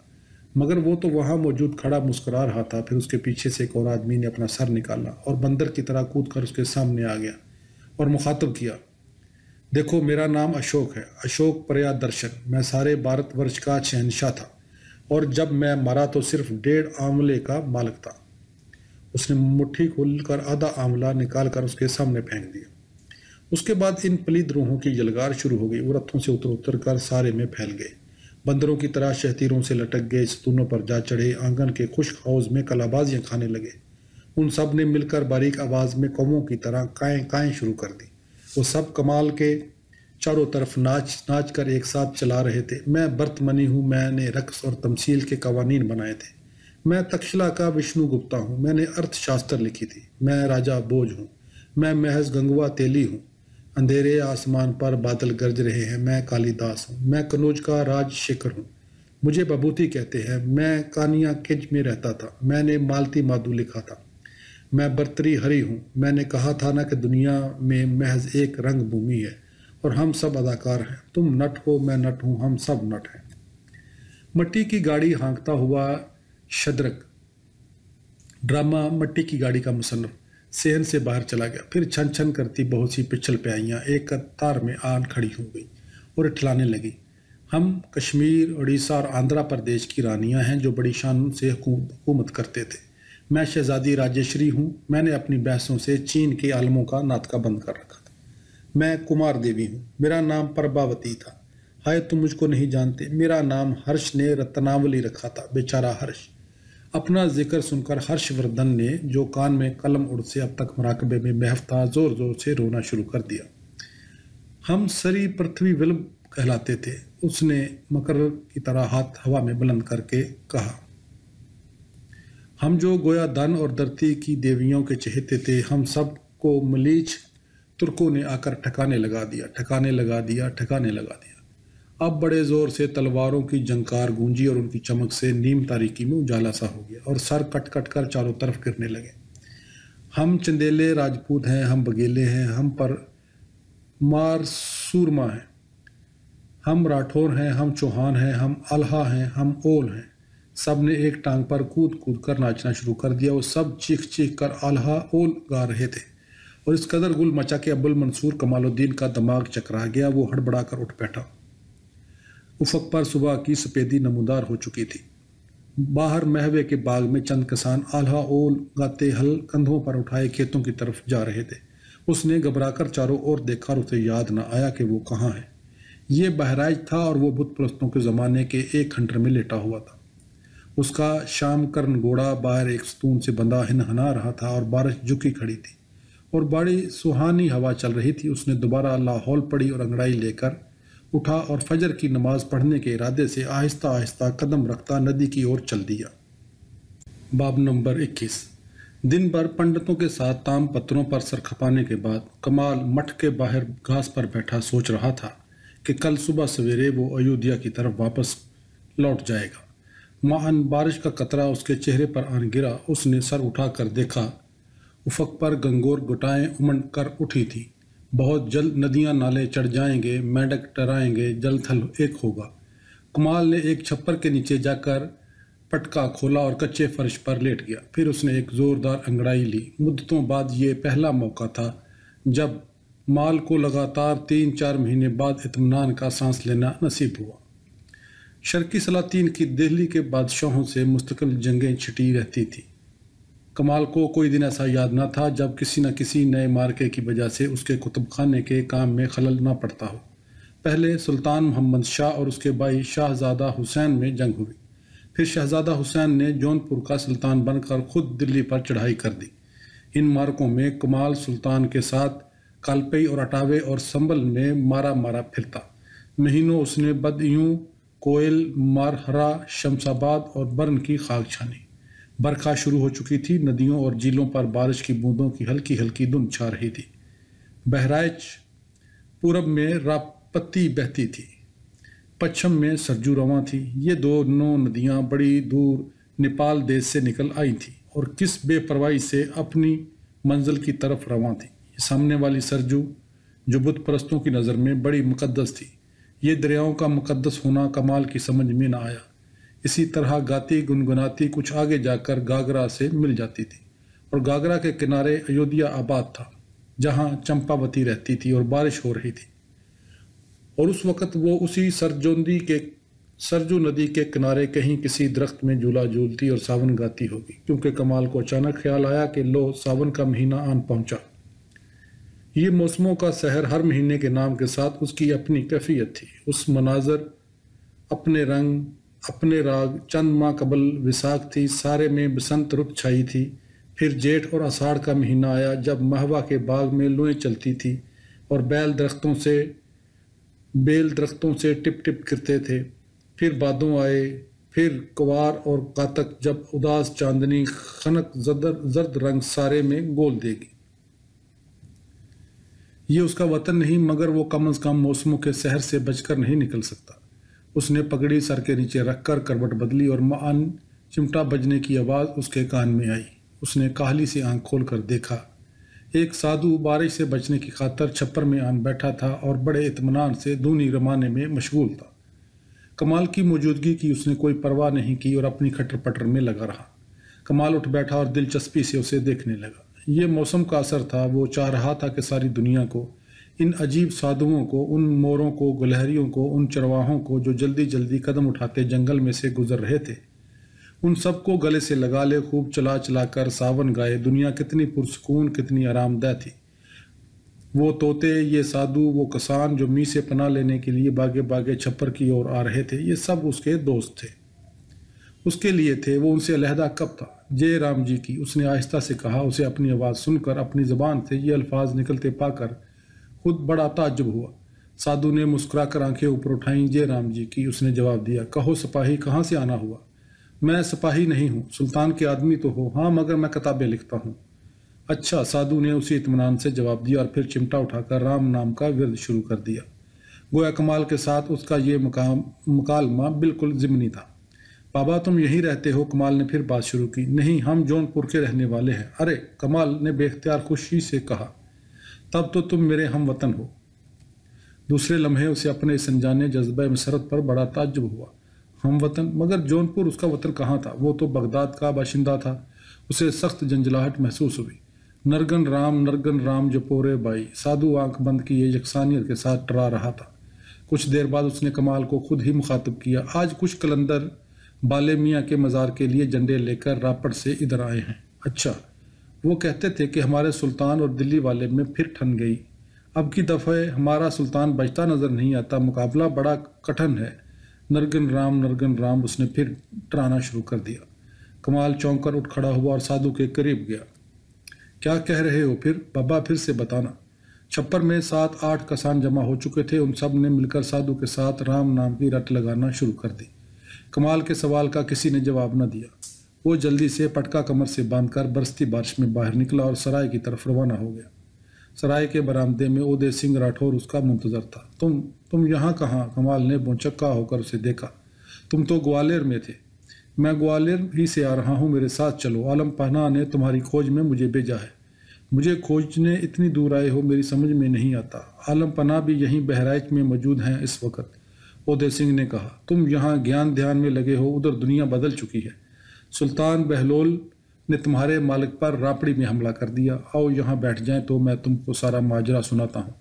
مگر وہ تو وہاں موجود کھڑا مسکرا رہا تھا۔ پھر اس کے پیچھے سے ایک اور آدمی نے اپنا سر نکالا اور بندر کی طرح کود کر اس کے سامنے آ گیا اور مخاطب کیا، دیکھو میرا نام اشوک ہے، اشوک پریا درشن، میں سارے بھارت ورش کا شہنشاہ تھا اور جب میں مرا تو صرف 1.5 آملے کا مالک تھا۔ اس نے مٹھی کھول کر آدھا آملہ نکال کر اس کے سامنے پھینک دیا۔ اس کے بعد ان پلید روحوں کی یلغار شروع ہو گئی۔ وہ رتھوں سے اتر کر سارے میں پھیل گئے، بندروں کی طرح شہتیروں سے لٹک گئے، ستونوں پر جا چڑھے، آنگن کے خشک حوض میں کلابازیاں کھانے لگے۔ ان سب نے مل کر باریک آواز میں کووں کی طرح کائیں کائیں شروع کر دی۔ وہ سب کمال کے چاروں طرف ناچ ناچ کر ایک ساتھ چلا رہے تھے۔ میں برت منی ہوں، میں نے رقص اور تمثیل کے قوانین بنائے تھے۔ میں تکشلا کا وشنو گپتا ہوں، میں نے ارتھ شاستر لکھی تھی۔ میں راجا بوجھ ہوں، میں محض گنگوا تیلی ہوں۔ اندھیرے آسمان پر بادل گرج رہے ہیں، میں کالی داس ہوں۔ میں کنوج کا راج شیکھر ہوں، مجھے ببوتی کہتے ہیں۔ میں کانیا کج میں رہتا تھا، میں نے مالتی مادو لکھا تھا۔ میں برتری ہری ہوں۔ میں نے کہا تھا نا کہ دنیا میں محض ایک رنگ بھومی ہے اور ہم سب اداکار ہیں۔ تم نٹ ہو، میں نٹ ہوں، ہم سب نٹ ہیں۔ مٹی کی گاڑی ہانکتا ہوا شدرک، ڈرامہ مٹی کی گاڑی کا مصنف، صحن سے باہر چلا گیا۔ پھر چھن چھن کرتی بہت سی پچھل پیائیاں ایک قطار میں آن کھڑی ہو گئی اور اٹھلانے لگی۔ ہم کشمیر، اڑیسہ اور آندھرا پردیش کی رانیاں ہیں جو بڑی شان سے حکومت کرتے تھے۔ میں شہزادی راجیشری ہوں۔ میں نے اپنی بحثوں سے چین کے عالموں کا ناطقہ بند کر رکھا تھا۔ میں کمار دیوی ہوں۔ میرا نام پرباوتی تھا۔ ہائے تم مجھ کو نہیں جانتے، میرا نام ہرش نے رتناولی رکھا تھا۔ بیچارہ ہرش۔ اپنا ذکر سن کر ہرش وردھن نے، جو کان میں قلم اڑ سے اب تک مراقبے میں محو تھا، زور زور سے رونا شروع کر دیا۔ ہم سری پرتھوی ولبھ کہلاتے تھے، اس نے مقرر کی طرح ہاتھ ہوا میں بلند کر کے کہا۔ ہم جو گویا دھن اور دھرتی کی دیویوں کے چہیتے تھے، ہم سب کو ملیچ ترکوں نے آ کر ٹھکانے لگا دیا، ٹھکانے لگا دیا، ٹھکانے لگا دیا۔ اب بڑے زور سے تلواروں کی جھنکار گونجی اور ان کی چمک سے نیم تاریکی میں اجالا سا ہو گیا اور سر کٹ کٹ کر چاروں طرف گرنے لگے۔ ہم چندیلے راجپوت ہیں، ہم بگیلے ہیں، ہم پر مار سورما ہیں، ہم راٹھور ہیں، ہم چوہان ہیں، ہم الہا ہیں، ہم اول ہیں۔ سب نے ایک ٹانگ پر کود کود کر ناچنا شروع کر دیا۔ وہ سب چیخ چیخ کر الہا اول گا رہے تھے اور اس قدر گل مچا کہ ابو المنصور کمال الدین کا دماغ چکرا گیا۔ وہ ہڑبڑا کر اٹھ بیٹھا۔ افق پر صبح کی سفیدی نمودار ہو چکی تھی۔ باہر مہوے کے باغ میں چند کسان الہا اول گاتے ہل کندھوں پر اٹھائے کھیتوں کی طرف جا رہے تھے۔ اس نے گھبرا کر چاروں اور دیکھا اور اسے یاد نہ آیا کہ وہ کہاں ہے۔ یہ بہرائچ تھا اور وہ بت پرستوں کے زمانے کے ایک کھنڈر میں لیٹا ہوا تھا۔ اس کا شام کرن گھوڑا باہر ایک ستون سے بندھا ہنہنا رہا تھا اور بارش جھکی کھڑی تھی اور بڑی سہانی ہوا چل رہی تھی۔ اس نے دوبارہ لاہور پڑی اور انگڑائی لے کر اٹھا اور فجر کی نماز پڑھنے کے ارادے سے آہستہ آہستہ قدم رکھتا ندی کی اور چل دیا۔ باب نمبر 21۔ دن بھر پنڈتوں کے ساتھ تام پتروں پر سر کھپانے کے بعد کمال مٹھ کے باہر گھاس پر بیٹھا سوچ رہا تھا کہ کل صبح سویرے وہ ایودھیا کی طرف واپس لوٹ جائے گا۔ معاً بارش کا قطرہ اس کے چہرے پر آن گرا۔ اس نے سر اٹھا کر دیکھا، افق پر گنگور گٹائیں امنڈ کر اٹھی تھی۔ بہت جلد ندیاں نالے چڑھ جائیں گے، مینڈک ٹرائیں گے، جل تھل ایک ہوگا۔ کمال نے ایک چھپر کے نیچے جا کر پٹکا کھولا اور کچے فرش پر لیٹ گیا۔ پھر اس نے ایک زوردار انگڑائی لی۔ مدتوں بعد یہ پہلا موقع تھا جب مال کو لگاتار 3-4 مہینے بعد اطمینان کا سانس لینا نصیب ہوا۔ شرقی سلاطین کی دہلی کے بادشاہوں سے مستقل جنگیں چھٹی رہتی تھیں۔ کمال کو کوئی دن ایسا یاد نہ تھا جب کسی نہ کسی نئے مارکے کی وجہ سے اس کے کتب خانے کے کام میں خلل نہ پڑتا ہو۔ پہلے سلطان محمد شاہ اور اس کے بھائی شہزادہ حسین میں جنگ ہوئی۔ پھر شہزادہ حسین نے جون پور کا سلطان بن کر خود دلی پر چڑھائی کر دی۔ ان مارکوں میں کمال سلطان کے ساتھ کالپئی اور اٹاوے اور سنبل میں مارا مارا پھرتا۔ مہینوں اس نے بدیوں، کوئل، مارہرا، شمس آباد اور برن کی خاک چھانی۔ برکھا شروع ہو چکی تھی۔ ندیوں اور جھیلوں پر بارش کی بوندوں کی ہلکی ہلکی دھند چھا رہی تھی۔ بہرائچ پورب میں راپتی بہتی تھی، پچھم میں سرجو رواں تھی۔ یہ دونوں ندیاں بڑی دور نیپال دیش سے نکل آئی تھیں اور کس بے پرواہی سے اپنی منزل کی طرف رواں تھیں۔ یہ سامنے والی سرجو جو بت پرستوں کی نظر میں بڑی مقدس تھی، یہ دریاؤں کا مقدس ہونا کمال کی سمجھ میں نہ آیا۔ اسی طرح گاتی گنگناتی کچھ آگے جا کر گاگرا سے مل جاتی تھی اور گاگرا کے کنارے ایودھیا آباد تھا جہاں چمپاوتی رہتی تھی اور بارش ہو رہی تھی، اور اس وقت وہ اسی سرجو ندی کے کنارے کہیں کسی درخت میں جھولا جھولتی اور ساون گاتی ہوگی، کیونکہ کمال کو اچانک خیال آیا کہ لو ساون کا مہینہ آن پہنچا۔ یہ موسموں کا سحر ہر مہینے کے نام کے ساتھ اس کی اپنی کیفیت تھی۔ اس مناظر، اپنے رنگ، اپنے راگ۔ چند ماہ قبل وساکھ تھی، سارے میں بسنت رت چھائی تھی۔ پھر جیٹھ اور آساڑھ کا مہینہ آیا جب مہوا کے باغ میں لوئیں چلتی تھی اور بیل درختوں سے ٹپ ٹپ کرتے تھے۔ پھر بھادوں آئے، پھر کوار اور کاتک جب اداس چاندنی خنک زرد رنگ سارے میں گول دے گی۔ یہ اس کا وطن نہیں، مگر وہ کم از کم موسموں کے سحر سے بچ کر نہیں نکل سکتا۔ اس نے پگڑی سر کے نیچے رکھ کر کروٹ بدلی اور معاً چمٹا بجنے کی آواز اس کے کان میں آئی۔ اس نے کاہلی سے آنکھ کھول کر دیکھا۔ ایک سادھو بارش سے بچنے کی خاطر چھپر میں آن بیٹھا تھا اور بڑے اطمینان سے دھونی رمانے میں مشغول تھا۔ کمال کی موجودگی کی اس نے کوئی پرواہ نہیں کی اور اپنی کھٹر پٹر میں لگا رہا۔ کمال اٹھ بیٹھا اور دلچسپی سے اسے دیکھنے لگا۔ یہ موسم کا اثر تھا، وہ چاہ رہا تھا کہ ساری دنیا کو، ان عجیب سادھوؤں کو، ان موروں کو، گلہریوں کو، ان چرواہوں کو جو جلدی جلدی قدم اٹھاتے جنگل میں سے گزر رہے تھے، ان سب کو گلے سے لگا لے، خوب چلا چلا کر ساون گائے۔ دنیا کتنی پرسکون، کتنی آرام دہ تھی۔ وہ طوطے، یہ سادھو، وہ کسان جو می سے پناہ لینے کے لیے باغے باغے چھپر کی اور آ رہے تھے، یہ سب اس کے دوست تھے، اس کے لیے تھے۔ وہ ان سے علیحدہ کب تھا؟ جے رام جی کی، اس نے آہستہ سے کہا۔ اسے اپنی آواز سن کر، اپنی زبان سے یہ الفاظ نکلتے پا کر خود بڑا تعجب ہوا۔ سادھو نے مسکرا کر آنکھیں اوپر اٹھائیں۔ جے رام جی کی، اس نے جواب دیا۔ کہو سپاہی، کہاں سے آنا ہوا؟ میں سپاہی نہیں ہوں، سلطان کے آدمی تو ہو۔ ہاں، مگر میں کتابیں لکھتا ہوں۔ اچھا، سادھو نے اسی اطمینان سے جواب دیا اور پھر چمٹا اٹھا کر رام نام کا ورد شروع کر دیا۔ گویا کمال کے ساتھ اس کا یہ مکالمہ بالکل ضمنی تھا۔ بابا تم یہیں رہتے ہو؟ کمال نے پھر بات شروع کی۔ نہیں، ہم جون پور کے رہنے والے ہیں۔ ارے، کمال نے بے اختیار خوشی سے کہا، تب تو تم میرے ہم وطن ہو۔ دوسرے لمحے اسے اپنے اس انجانے جذبہ مسرت پر بڑا تعجب ہوا۔ ہم وطن؟ مگر جون پور اس کا وطن کہاں تھا؟ وہ تو بغداد کا باشندہ تھا۔ اسے سخت جنجلاہٹ محسوس ہوئی۔ نرگن رام جپورے بائی۔ سادھو آنکھ بند کیے یکسانیت کے ساتھ ٹرا رہا تھا۔ کچھ دیر بعد اس نے کمال کو خود ہی مخاطب کیا۔ آج کچھ قلندر بالے میاں کے مزار کے لیے جھنڈے لے کر راپٹ سے ادھر آئے ہیں۔ اچھا، وہ کہتے تھے کہ ہمارے سلطان اور دلی والے میں پھر ٹھن گئی۔ اب کی دفعہ ہمارا سلطان بچتا نظر نہیں آتا، مقابلہ بڑا کٹھن ہے۔ نرگن رام، اس نے پھر ٹرانا شروع کر دیا۔ کمال چونک کر اٹھ کھڑا ہوا اور سادھو کے قریب گیا۔ کیا کہہ رہے ہو پھر؟ بابا پھر سے بتانا۔ چھپر میں 7-8 کسان جمع ہو چکے تھے۔ ان سب نے مل کر سادھو کے ساتھ رام نام کی رٹ لگانا شروع کر دی۔ کمال کے سوال کا کسی نے جواب نہ دیا۔ وہ جلدی سے پٹکا کمر سے باندھ کر برستی بارش میں باہر نکلا اور سرائے کی طرف روانہ ہو گیا۔ سرائے کے برآمدے میں اودے سنگھ راٹھور اس کا منتظر تھا۔ تم یہاں کہاں؟ کمال نے بونچکا ہو کر اسے دیکھا۔ تم تو گوالیر میں تھے۔ میں گوالیر ہی سے آ رہا ہوں، میرے ساتھ چلو۔ عالم پناہ نے تمہاری کھوج میں مجھے بھیجا ہے۔ مجھے کھوجنے اتنی دور آئے ہو، میری سمجھ میں نہیں آتا۔ عالم پناہ بھی یہیں بہرائچ میں موجود ہیں اس وقت، اودے سنگھ نے کہا۔ تم یہاں گیان دھیان میں لگے ہو، ادھر دنیا بدل چکی ہے۔ سلطان بہلول نے تمہارے مالک پر راپڑی میں حملہ کر دیا۔ آؤ یہاں بیٹھ جائیں تو میں تم کو سارا ماجرا سناتا ہوں۔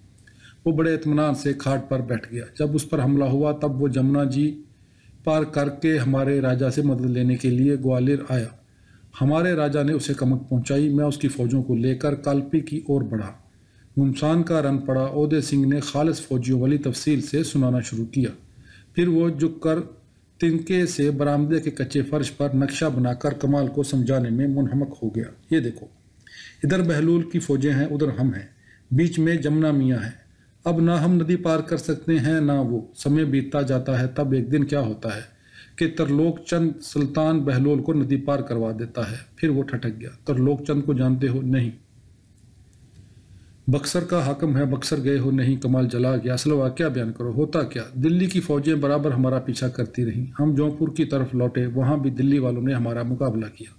وہ بڑے اطمینان سے کھاٹ پر بیٹھ گیا۔ جب اس پر حملہ ہوا تب وہ جمنا جی پار کر کے ہمارے راجا سے مدد لینے کے لیے گوالیر آیا۔ ہمارے راجا نے اسے کمک پہنچائی۔ میں اس کی فوجوں کو لے کر کالپی کی اور بڑھا۔ گمسان کا رن پڑا۔ اودے سنگھ نے خالص فوجیوں والی تفصیل سے سنانا شروع کیا۔ پھر وہ جھک کر تنکے سے برآمدے کے کچے فرش پر نقشہ بنا کر کمال کو سمجھانے میں منہمک ہو گیا۔ یہ دیکھو، ادھر بہلول کی فوجیں ہیں، ادھر ہم ہیں، بیچ میں جمنا میاں ہے۔ اب نہ ہم ندی پار کر سکتے ہیں نہ وہ۔ سمے بیتتا جاتا ہے، تب ایک دن کیا ہوتا ہے کہ ترلوک چند سلطان بہلول کو ندی پار کروا دیتا ہے۔ پھر وہ ٹھٹک گیا۔ ترلوک چند کو جانتے ہو؟ نہیں۔ بکسر کا حاکم ہے، بکسر گئے ہو؟ نہیں۔ کمال جلا گیا۔ اصل واقعہ بیان کرو، ہوتا کیا؟ دلی کی فوجیں برابر ہمارا پیچھا کرتی رہیں۔ ہم جونپور کی طرف لوٹے، وہاں بھی دلی والوں نے ہمارا مقابلہ کیا۔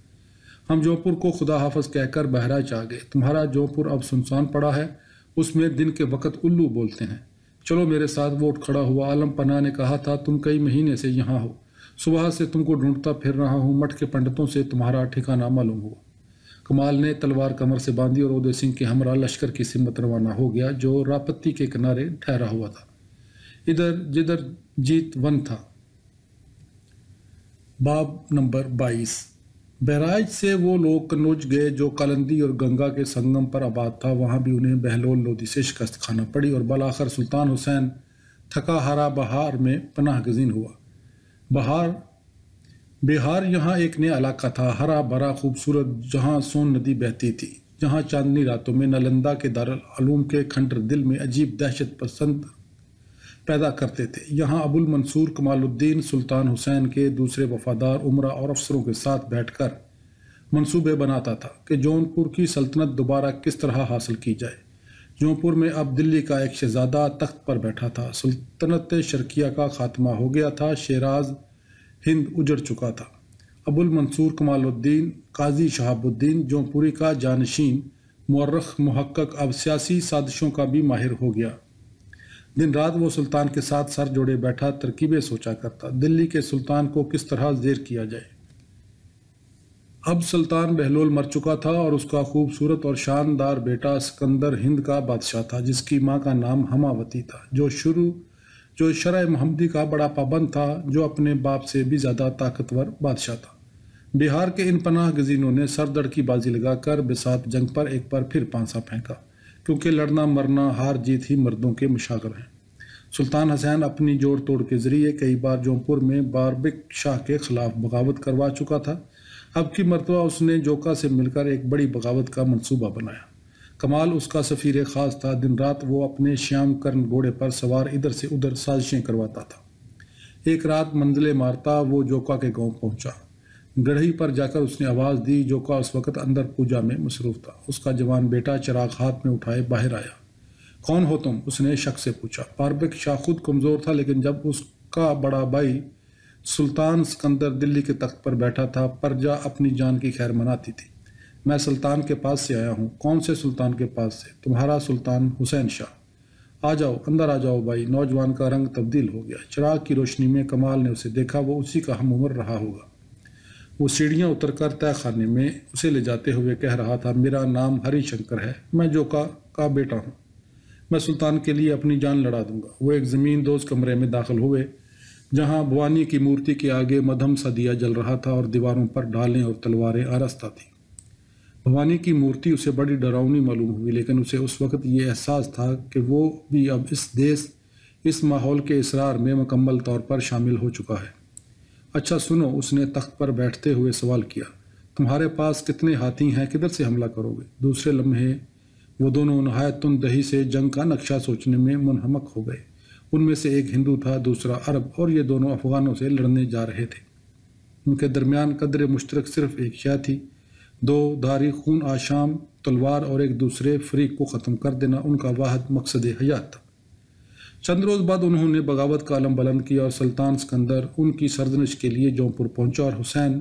ہم جونپور کو خدا حافظ کہہ کر بہرائچ آ گئے۔ تمہارا جونپور اب سنسان پڑا ہے، اس میں دن کے وقت الو بولتے ہیں۔ چلو میرے ساتھ۔ وہ اٹھ کھڑا ہوا۔ عالم پناہ نے کہا تھا تم کئی مہینے سے یہاں ہو، صبح سے تم کو ڈھونڈتا پھر رہا ہوں، مٹھ کے پنڈتوں سے تمہارا ٹھکانہ معلوم ہوا۔ کمال نے تلوار کمر سے باندھی اور اودے سنگھ کے ہمراہ لشکر کی سمت روانہ ہو گیا جو راپتی کے کنارے ٹھہرا ہوا تھا، ادھر جدھر جیت ون تھا۔ باب نمبر 22۔ بہرائچ سے وہ لوگ کنوج گئے جو کالندی اور گنگا کے سنگم پر آباد تھا۔ وہاں بھی انہیں بہلول لودھی سے شکست کھانا پڑی اور بالآخر سلطان حسین تھکا ہارا بہار میں پناہ گزین ہوا۔ بہار یہاں ایک نیا علاقہ تھا، ہرا بھرا خوبصورت، جہاں سون ندی بہتی تھی، جہاں چاندنی راتوں میں نالندہ کے دارالعلوم کے کھنڈر دل میں عجیب دہشت پسند پیدا کرتے تھے۔ یہاں ابو المنصور کمال الدین سلطان حسین کے دوسرے وفادار امراء اور افسروں کے ساتھ بیٹھ کر منصوبے بناتا تھا کہ جونپور کی سلطنت دوبارہ کس طرح حاصل کی جائے۔ جونپور میں اب دلی کا ایک شہزادہ تخت پر بیٹھا تھا، سلطنت شرقیہ کا خاتمہ ہو گیا تھا، شیراز ہند اجڑ چکا تھا۔ ابو المنصور کمال الدین قاضی شہاب الدین جونپوری کا جانشین مورخ محقق اب سیاسی سازشوں کا بھی ماہر ہو گیا۔ دن رات وہ سلطان کے ساتھ سر جوڑے بیٹھا ترکیبیں سوچا کرتا، دلی کے سلطان کو کس طرح زیر کیا جائے۔ اب سلطان بہلول مر چکا تھا اور اس کا خوبصورت اور شاندار بیٹا سکندر ہند کا بادشاہ تھا، جس کی ماں کا نام ہماوتی تھا، جو شرع محمدی کا بڑا پابند تھا، جو اپنے باپ سے بھی زیادہ طاقتور بادشاہ تھا۔ بہار کے ان پناہ گزینوں نے سردڑ کی بازی لگا کر بساط جنگ پر ایک بار پھر پانسا پھینکا، کیونکہ لڑنا مرنا ہار جیت ہی مردوں کے مشاغل ہیں۔ سلطان حسین اپنی جوڑ توڑ کے ذریعے کئی بار جونپور میں باربک شاہ کے خلاف بغاوت کروا چکا تھا۔ اب کی مرتبہ اس نے جوکا سے مل کر ایک بڑی بغاوت کا منصوبہ بنایا۔ کمال اس کا سفیر خاص تھا، دن رات وہ اپنے شیام کرن گھوڑے پر سوار ادھر سے ادھر سازشیں کرواتا تھا۔ ایک رات منزلیں مارتا وہ جوکا کے گاؤں پہنچا۔ گڑھئی پر جا کر اس نے آواز دی۔ جوکا اس وقت اندر پوجا میں مصروف تھا۔ اس کا جوان بیٹا چراغ ہاتھ میں اٹھائے باہر آیا۔ کون ہو تم؟ اس نے شک سے پوچھا۔ باربک شاہ خود کمزور تھا، لیکن جب اس کا بڑا بھائی سلطان سکندر دلی کے تخت پر بیٹھا تھا، پرجا اپنی جان کی خیر مناتی تھی۔ میں سلطان کے پاس سے آیا ہوں۔ کون سے سلطان کے پاس سے؟ تمہارا سلطان حسین شاہ۔ آ جاؤ، اندر آ جاؤ بھائی۔ نوجوان کا رنگ تبدیل ہو گیا۔ چراغ کی روشنی میں کمال نے اسے دیکھا، وہ اسی کا ہم عمر رہا ہوگا۔ وہ سیڑھیاں اتر کر تہہ خانے میں اسے لے جاتے ہوئے کہہ رہا تھا، میرا نام ہری شنکر ہے، میں جوکا کا بیٹا ہوں، میں سلطان کے لیے اپنی جان لڑا دوں گا۔ وہ ایک زمین دوز کمرے میں داخل ہوئے، جہاں بھوانی کی مورتی کے آگے مدھم سا دیا جل رہا تھا اور دیواروں پر ڈھالیں اور تلواریں آراستہ تھیں۔ بھوانی کی مورتی اسے بڑی ڈراؤنی معلوم ہوئی، لیکن اسے اس وقت یہ احساس تھا کہ وہ بھی اب اس ماحول کے اسرار میں مکمل طور پر شامل ہو چکا ہے۔ اچھا سنو، اس نے تخت پر بیٹھتے ہوئے سوال کیا، تمہارے پاس کتنے ہاتھی ہیں؟ کدھر سے حملہ کرو گے؟ دوسرے لمحے وہ دونوں نہایت تنددہی سے جنگ کا نقشہ سوچنے میں منہمک ہو گئے۔ ان میں سے ایک ہندو تھا، دوسرا عرب، اور یہ دونوں افغانوں سے لڑنے جا رہے تھے۔ ان کے درمیان قدر مشترک صرف ایک شے تھی، دو دھاری خون آشام تلوار، اور ایک دوسرے فریق کو ختم کر دینا ان کا واحد مقصد حیات تھا۔ چند روز بعد انہوں نے بغاوت کا علم بلند کیا اور سلطان سکندر ان کی سرزنش کے لیے جونپور پہنچا، اور حسین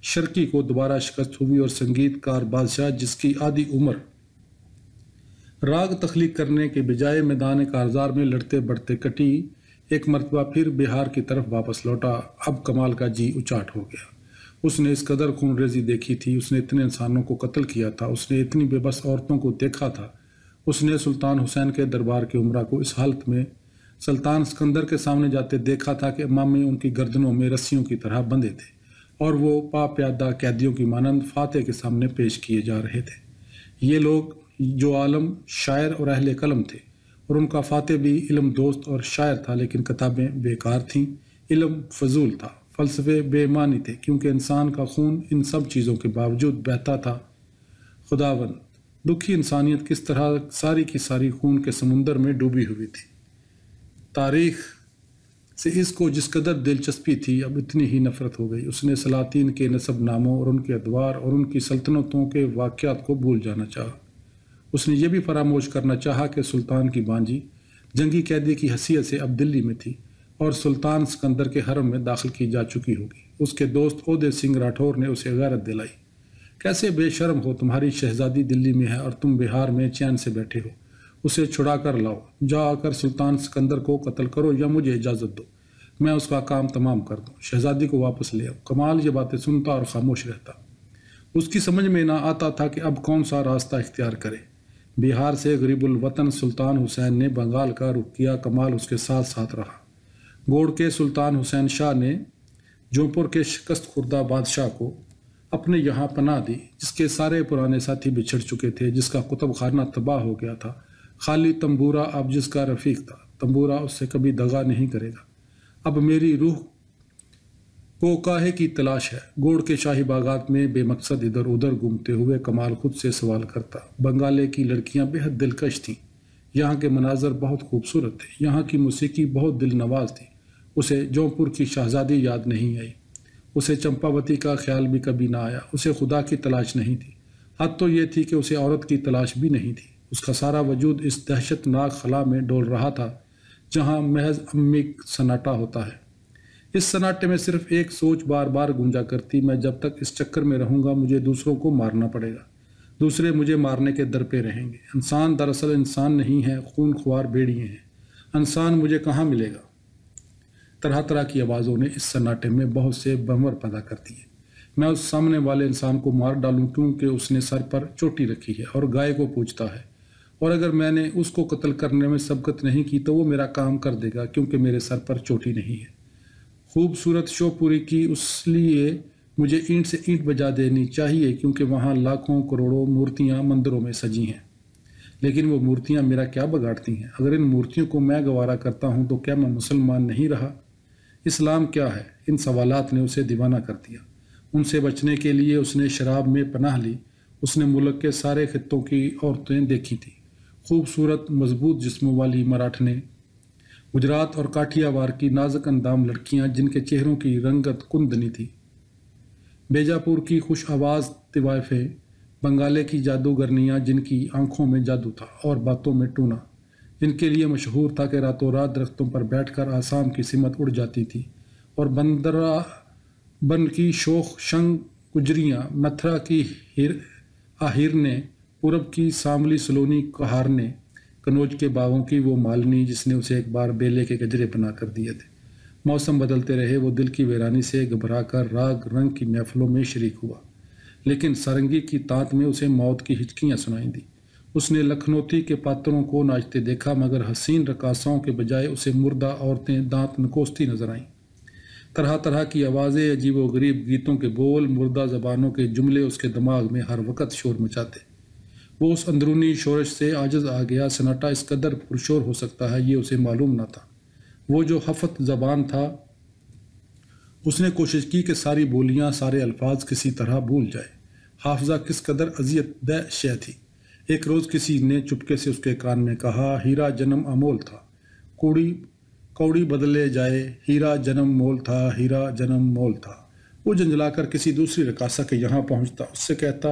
شرقی کو دوبارہ شکست ہوئی، اور سنگیت کار بادشاہ، جس کی آدھی عمر راگ تخلیق کرنے کے بجائے میدان کارزار میں لڑتے بڑھتے کٹی، ایک مرتبہ پھر بہار کی طرف واپس لوٹا۔ اب کمال کا جی اچاٹ ہو گیا۔ اس نے اس قدر خون ریزی دیکھی تھی، اس نے اتنے انسانوں کو قتل کیا تھا، اس نے اتنی بے بس عورتوں کو دیکھا تھا، اس نے سلطان حسین کے دربار کے عمرہ کو اس حالت میں سلطان سکندر کے سامنے جاتے دیکھا تھا کہ امامے ان کی گردنوں میں رسیوں کی طرح بندھے تھے، اور وہ پا پیادہ قیدیوں کی مانند فاتح کے سامنے پیش کیے جا رہے تھے۔ یہ لوگ جو عالم شاعر اور اہل قلم تھے، اور ان کا فاتح بھی علم دوست اور شاعر تھا، لیکن کتابیں بیکار تھیں، علم فضول تھا، فلسفے بے معنی تھے، کیونکہ انسان کا خون ان سب چیزوں کے باوجود بہتا تھا۔ خداوند، دکھی انسانیت کس طرح ساری کی ساری خون کے سمندر میں ڈوبی ہوئی تھی۔ تاریخ سے اس کو جس قدر دلچسپی تھی، اب اتنی ہی نفرت ہو گئی۔ اس نے سلاطین کے نسب ناموں اور ان کے ادوار اور ان کی سلطنتوں کے واقعات کو بھول جانا چاہا۔ اس نے یہ بھی فراموش کرنا چاہا کہ سلطان کی بانجی جنگی قیدی کی حیثیت سے اب دلی میں تھی، اور سلطان سکندر کے حرم میں داخل کی جا چکی ہوگی۔ اس کے دوست اودے سنگھ راٹھور نے اسے غیرت دلائی۔ کیسے بے شرم ہو، تمہاری شہزادی دلی میں ہے اور تم بہار میں چین سے بیٹھے ہو۔ اسے چھڑا کر لاؤ، جا کر سلطان سکندر کو قتل کرو، یا مجھے اجازت دو، میں اس کا کام تمام کر دوں، شہزادی کو واپس لے آؤ۔ کمال یہ باتیں سنتا اور خاموش رہتا۔ اس کی سمجھ میں نہ آتا تھا کہ اب کون سا راستہ اختیار کرے۔ بہار سے غریب الوطن سلطان حسین نے بنگال کا رخ کیا۔ کمال اس کے ساتھ ساتھ رہا۔ گوڑ کے سلطان حسین شاہ نے جونپور کے شکست خوردہ بادشاہ کو اپنے یہاں پناہ دی، جس کے سارے پرانے ساتھی بچھڑ چکے تھے، جس کا کتب خانہ تباہ ہو گیا تھا۔ خالی تمبورا اب جس کا رفیق تھا، تمبورا اس سے کبھی دغا نہیں کرے گا۔ اب میری روح کو کاہے کی تلاش ہے؟ گوڑ کے شاہی باغات میں بے مقصد ادھر ادھر گھومتے ہوئے کمال خود سے سوال کرتا۔ بنگالے کی لڑکیاں بے حد دلکش تھیں، یہاں کے مناظر بہت خوبصورت تھے، یہاں کی موسیقی بہت دل نواز تھی۔ اسے جونپور کی شہزادی یاد نہیں آئی، اسے چمپاوتی کا خیال بھی کبھی نہ آیا، اسے خدا کی تلاش نہیں تھی، حد تو یہ تھی کہ اسے عورت کی تلاش بھی نہیں تھی۔ اس کا سارا وجود اس دہشت ناک خلا میں ڈول رہا تھا، جہاں محض عمیق سناٹا ہوتا ہے۔ اس سناٹے میں صرف ایک سوچ بار بار گونجا کرتی، میں جب تک اس چکر میں رہوں گا مجھے دوسروں کو مارنا پڑے گا، دوسرے مجھے مارنے کے در پہ رہیں گے۔ انسان دراصل انسان نہیں ہے، خون خوار بھیڑیے ہیں، انسان مجھے کہاں ملے گا؟ طرح طرح کی آوازوں نے اس سناٹے میں بہت سے بھنور پیدا کر دیے۔ میں اس سامنے والے انسان کو مار ڈالوں کیونکہ اس نے سر پر چوٹی رکھی ہے اور گائے کو پوجتا ہے، اور اگر میں نے اس کو قتل کرنے میں سبقت نہیں کی تو وہ میرا کام کر دے گا کیونکہ میرے سر پر چوٹی نہیں ہے۔ خوبصورت شو پوری کی اس لیے مجھے اینٹ سے اینٹ بجا دینی چاہیے کیونکہ وہاں لاکھوں کروڑوں مورتیاں مندروں میں سجی ہیں، لیکن وہ مورتیاں میرا کیا بگاڑتی ہیں؟ اگر ان مورتیوں کو میں گوارا کرتا ہوں تو کیا میں مسلمان نہیں رہا؟ اسلام کیا ہے؟ ان سوالات نے اسے دیوانہ کر دیا۔ ان سے بچنے کے لیے اس نے شراب میں پناہ لی۔ اس نے ملک کے سارے خطوں کی عورتیں دیکھی تھیں، خوبصورت مضبوط جسموں والی مراٹھنیں، گجرات اور کاٹھیا وار کی نازک اندام لڑکیاں جن کے چہروں کی رنگت کندنی تھی، بیجاپور کی خوش آواز طوائفیں، بنگالے کی جادوگرنیاں جن کی آنکھوں میں جادو تھا اور باتوں میں ٹونا، جن کے لیے مشہور تھا کہ راتوں رات درختوں پر بیٹھ کر آسام کی سمت اڑ جاتی تھی، اور بندرا بن کی شوخ شنگ گجریاں، متھرا کی آہرنیں، پورب کی ساملی سلونی کہارنیں، کنوج کے باغوں کی وہ مالنی جس نے اسے ایک بار بیلے کے گجرے بنا کر دیے تھے۔ موسم بدلتے رہے، وہ دل کی ویرانی سے گھبرا کر راگ رنگ کی محفلوں میں شریک ہوا، لیکن سارنگی کی تانت میں اسے موت کی ہچکیاں سنائیں دی۔ اس نے لکھنوتی کے پاتروں کو ناچتے دیکھا مگر حسین رقاصوں کے بجائے اسے مردہ عورتیں دانت نکوستی نظر آئیں۔ طرح طرح کی آوازیں، عجیب و غریب گیتوں کے بول، مردہ زبانوں کے جملے اس کے دماغ میں ہر وقت شور مچاتے۔ وہ اس اندرونی شورش سے عاجز آ گیا۔ سناٹا اس قدر پرشور ہو سکتا ہے یہ اسے معلوم نہ تھا۔ وہ جو حفت زبان تھا، اس نے کوشش کی کہ ساری بولیاں، سارے الفاظ کسی طرح بھول جائے۔ حافظہ کس قدر اذیت دہ شے تھی۔ ایک روز کسی نے چپکے سے اس کے کان میں کہا، ہیرا جنم امول تھا، کوڑی بدلے جائے، ہیرا جنم مول تھا، ہیرا جنم مول تھا۔ وہ جنجلا کر کسی دوسری رقاصہ کے یہاں پہنچتا، اس سے کہتا،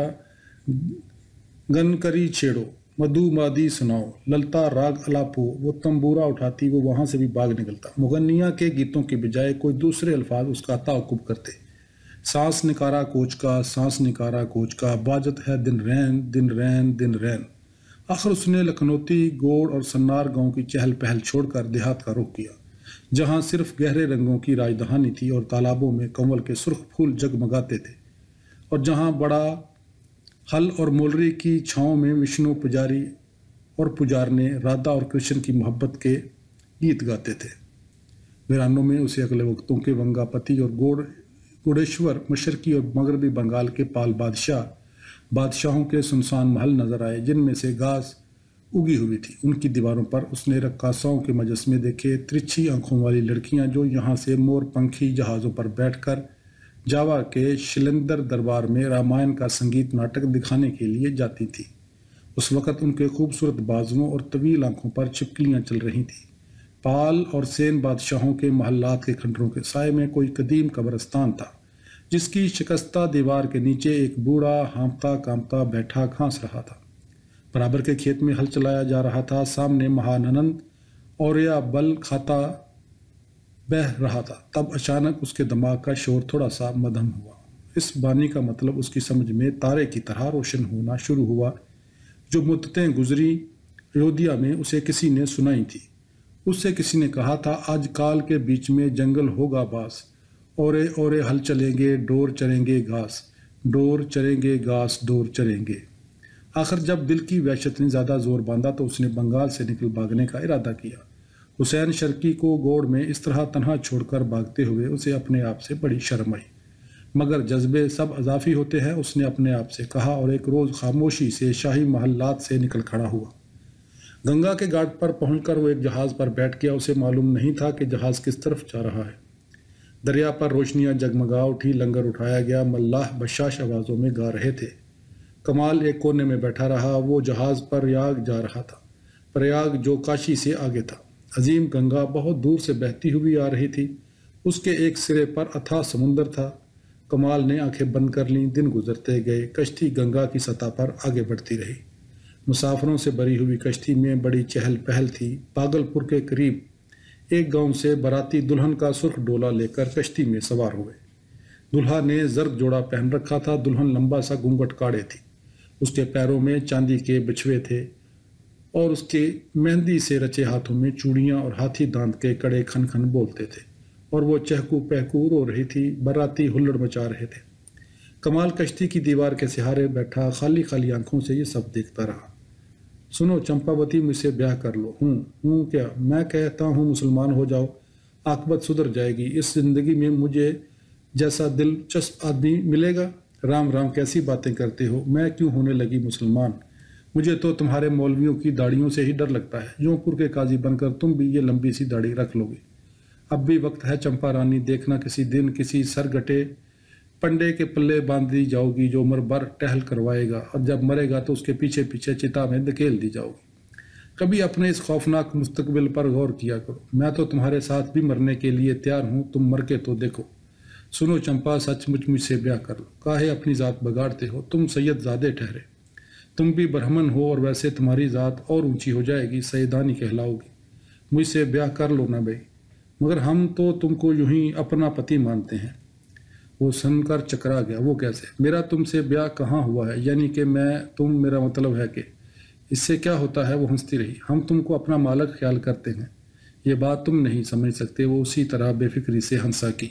گن کری چھیڑو، مدھو مادی سناؤ، للتا راگ الاپو۔ وہ تمبورا اٹھاتی، وہ وہاں سے بھی بھاگ نکلتا۔ مغنیہ کے گیتوں کے بجائے کوئی دوسرے الفاظ اس کا تعاقب کرتے۔ سانس نکارا کوچ کا، سانس نکارا کوچ کا، باجت ہے دن رین، دن رین، دن رین۔ آخر اس نے لکھنوتی گوڑ اور سنار گاؤں کی چہل پہل چھوڑ کر دیہات کا رخ کیا، جہاں صرف گہرے رنگوں کی راج دہانی تھی اور تالابوں میں کنول کے سرخ پھول جگمگاتے تھے، اور جہاں بڑا ہل اور مولری کی چھاؤں میں وشنو پجاری اور پجارنے رادھا اور کرشن کی محبت کے گیت گاتے تھے۔ ویرانوں میں اسے اگلے وقتوں کے ونگا پتی اور گوڑیشور، مشرقی اور مغربی بنگال کے پال بادشاہوں کے سنسان محل نظر آئے جن میں سے گھاس اگی ہوئی تھی۔ ان کی دیواروں پر اس نے رقاصوں کے مجسمے دیکھے، ترچھی آنکھوں والی لڑکیاں جو یہاں سے مور پنکھی جہازوں پر بیٹھ کر جاوا کے شلندر دربار میں رامائن کا سنگیت ناٹک دکھانے کے لیے جاتی تھی۔ اس وقت ان کے خوبصورت بازوؤں اور طویل آنکھوں پر چھپکلیاں چل رہی تھیں۔ پال اور سین بادشاہوں کے محلات کے کھنڈروں کے سائے میں کوئی قدیم قبرستان تھا جس کی شکستہ دیوار کے نیچے ایک بوڑھا ہانپتا کانپتا بیٹھا گھانس رہا تھا۔ برابر کے کھیت میں ہل چلایا جا رہا تھا، سامنے مہانند اوریا بل کھاتا بہہ رہا تھا۔ تب اچانک اس کے دماغ کا شور تھوڑا سا مدھم ہوا۔ اس بانی کا مطلب اس کی سمجھ میں تارے کی طرح روشن ہونا شروع ہوا جو مدتیں گزری ایودھیا میں اسے کسی نے سنائی تھی۔ اس سے کسی نے کہا تھا، آج کال کے بیچ میں جنگل ہوگا باس، اورے اورے ہل چلیں گے، ڈور چریں گے گھاس، ڈور چریں گے گھاس، ڈور چریں گے۔ آخر جب دل کی وحشت نے زیادہ زور باندھا تو اس نے بنگال سے نکل بھاگنے کا ارادہ کیا۔ حسین شرکی کو گوڑ میں اس طرح تنہا چھوڑ کر بھاگتے ہوئے اسے اپنے آپ سے بڑی شرم آئی، مگر جذبے سب اضافی ہوتے ہیں، اس نے اپنے آپ سے کہا، اور ایک روز خاموشی سے شاہی محلات سے نکل کھڑا ہوا۔ گنگا کے گھاٹ پر پہنچ کر وہ ایک جہاز پر بیٹھ گیا۔ اسے معلوم نہیں تھا کہ جہاز کس طرف جا رہا ہے۔ دریا پر روشنیاں جگمگا اٹھی، لنگر اٹھایا گیا، ملاح بشاش آوازوں میں گا رہے تھے۔ کمال ایک کونے میں بیٹھا رہا، وہ جہاز پریاگ جا رہا تھا، پریاگ جو کاشی سے آگے تھا۔ عظیم گنگا بہت دور سے بہتی ہوئی آ رہی تھی، اس کے ایک سرے پر اتھاہ سمندر تھا۔ کمال نے آنکھیں بند کر لیں، دن گزرتے گئے، کشتی گنگا کی سطح پر آگے بڑھتی رہی۔ مسافروں سے بھری ہوئی کشتی میں بڑی چہل پہل تھی۔ پاگل پور کے قریب ایک گاؤں سے باراتی دلہن کا سرخ ڈولا لے کر کشتی میں سوار ہوئے۔ دلہا نے زرد جوڑا پہن رکھا تھا، دلہن لمبا سا گھونگھٹ کاڑے تھی، اس کے پیروں میں چاندی کے بچھوے تھے اور اس کے مہندی سے رچے ہاتھوں میں چوڑیاں اور ہاتھی دانت کے کڑے کھن کھن بولتے تھے، اور وہ چہکو پہکو رو رہی تھی۔ باراتی ہلڑ مچا رہے تھے۔ کمال کشتی کی دیوار کے سہارے بیٹھا خالی خالی آنکھوں سے یہ سب دیکھتا رہا۔ سنو چمپاوتی، مجھ سے بیاہ کر لو۔ ہوں کیا؟ میں کہتا ہوں مسلمان ہو جاؤ، عاقبت سدھر جائے گی۔ اس زندگی میں مجھے جیسا دلچسپ آدمی ملے گا؟ رام رام، کیسی باتیں کرتے ہو؟ میں کیوں ہونے لگی مسلمان؟ مجھے تو تمہارے مولویوں کی داڑھیوں سے ہی ڈر لگتا ہے۔ جوں پور کے قاضی بن کر تم بھی یہ لمبی سی داڑھی رکھ لو گے۔ اب بھی وقت ہے چمپا رانی، دیکھنا کسی دن کسی سرگٹے پنڈے کے پلے باندھ دی جاؤ گی جو عمر بھر ٹہل کروائے گا، اور جب مرے گا تو اس کے پیچھے پیچھے چتا میں دھکیل دی جاؤ گی۔ کبھی اپنے اس خوفناک مستقبل پر غور کیا کرو۔ میں تو تمہارے ساتھ بھی مرنے کے لیے تیار ہوں، تم مر کے تو دیکھو۔ سنو چمپا، سچ مچ مجھ سے بیاہ کر لو، کاہے اپنی ذات بگاڑتے ہو؟ تم سید زادے ٹھہرے، تم بھی برہمن ہو، اور ویسے تمہاری ذات اور اونچی ہو جائے گی، سیدانی کہلاؤ گی۔ مجھ سے بیاہ کر لو نا بھائی، مگر ہم تو تم کو یوں ہی اپنا پتی مانتے ہیں۔ وہ سن کر چکرا گیا۔ وہ کیسے؟ میرا تم سے بیاہ کہاں ہوا ہے؟ یعنی کہ تم میرا مطلب ہے کہ اس سے کیا ہوتا ہے؟ وہ ہنستی رہی۔ ہم تم کو اپنا مالک خیال کرتے ہیں، یہ بات تم نہیں سمجھ سکتے۔ وہ اسی طرح بے فکری سے ہنسا کی۔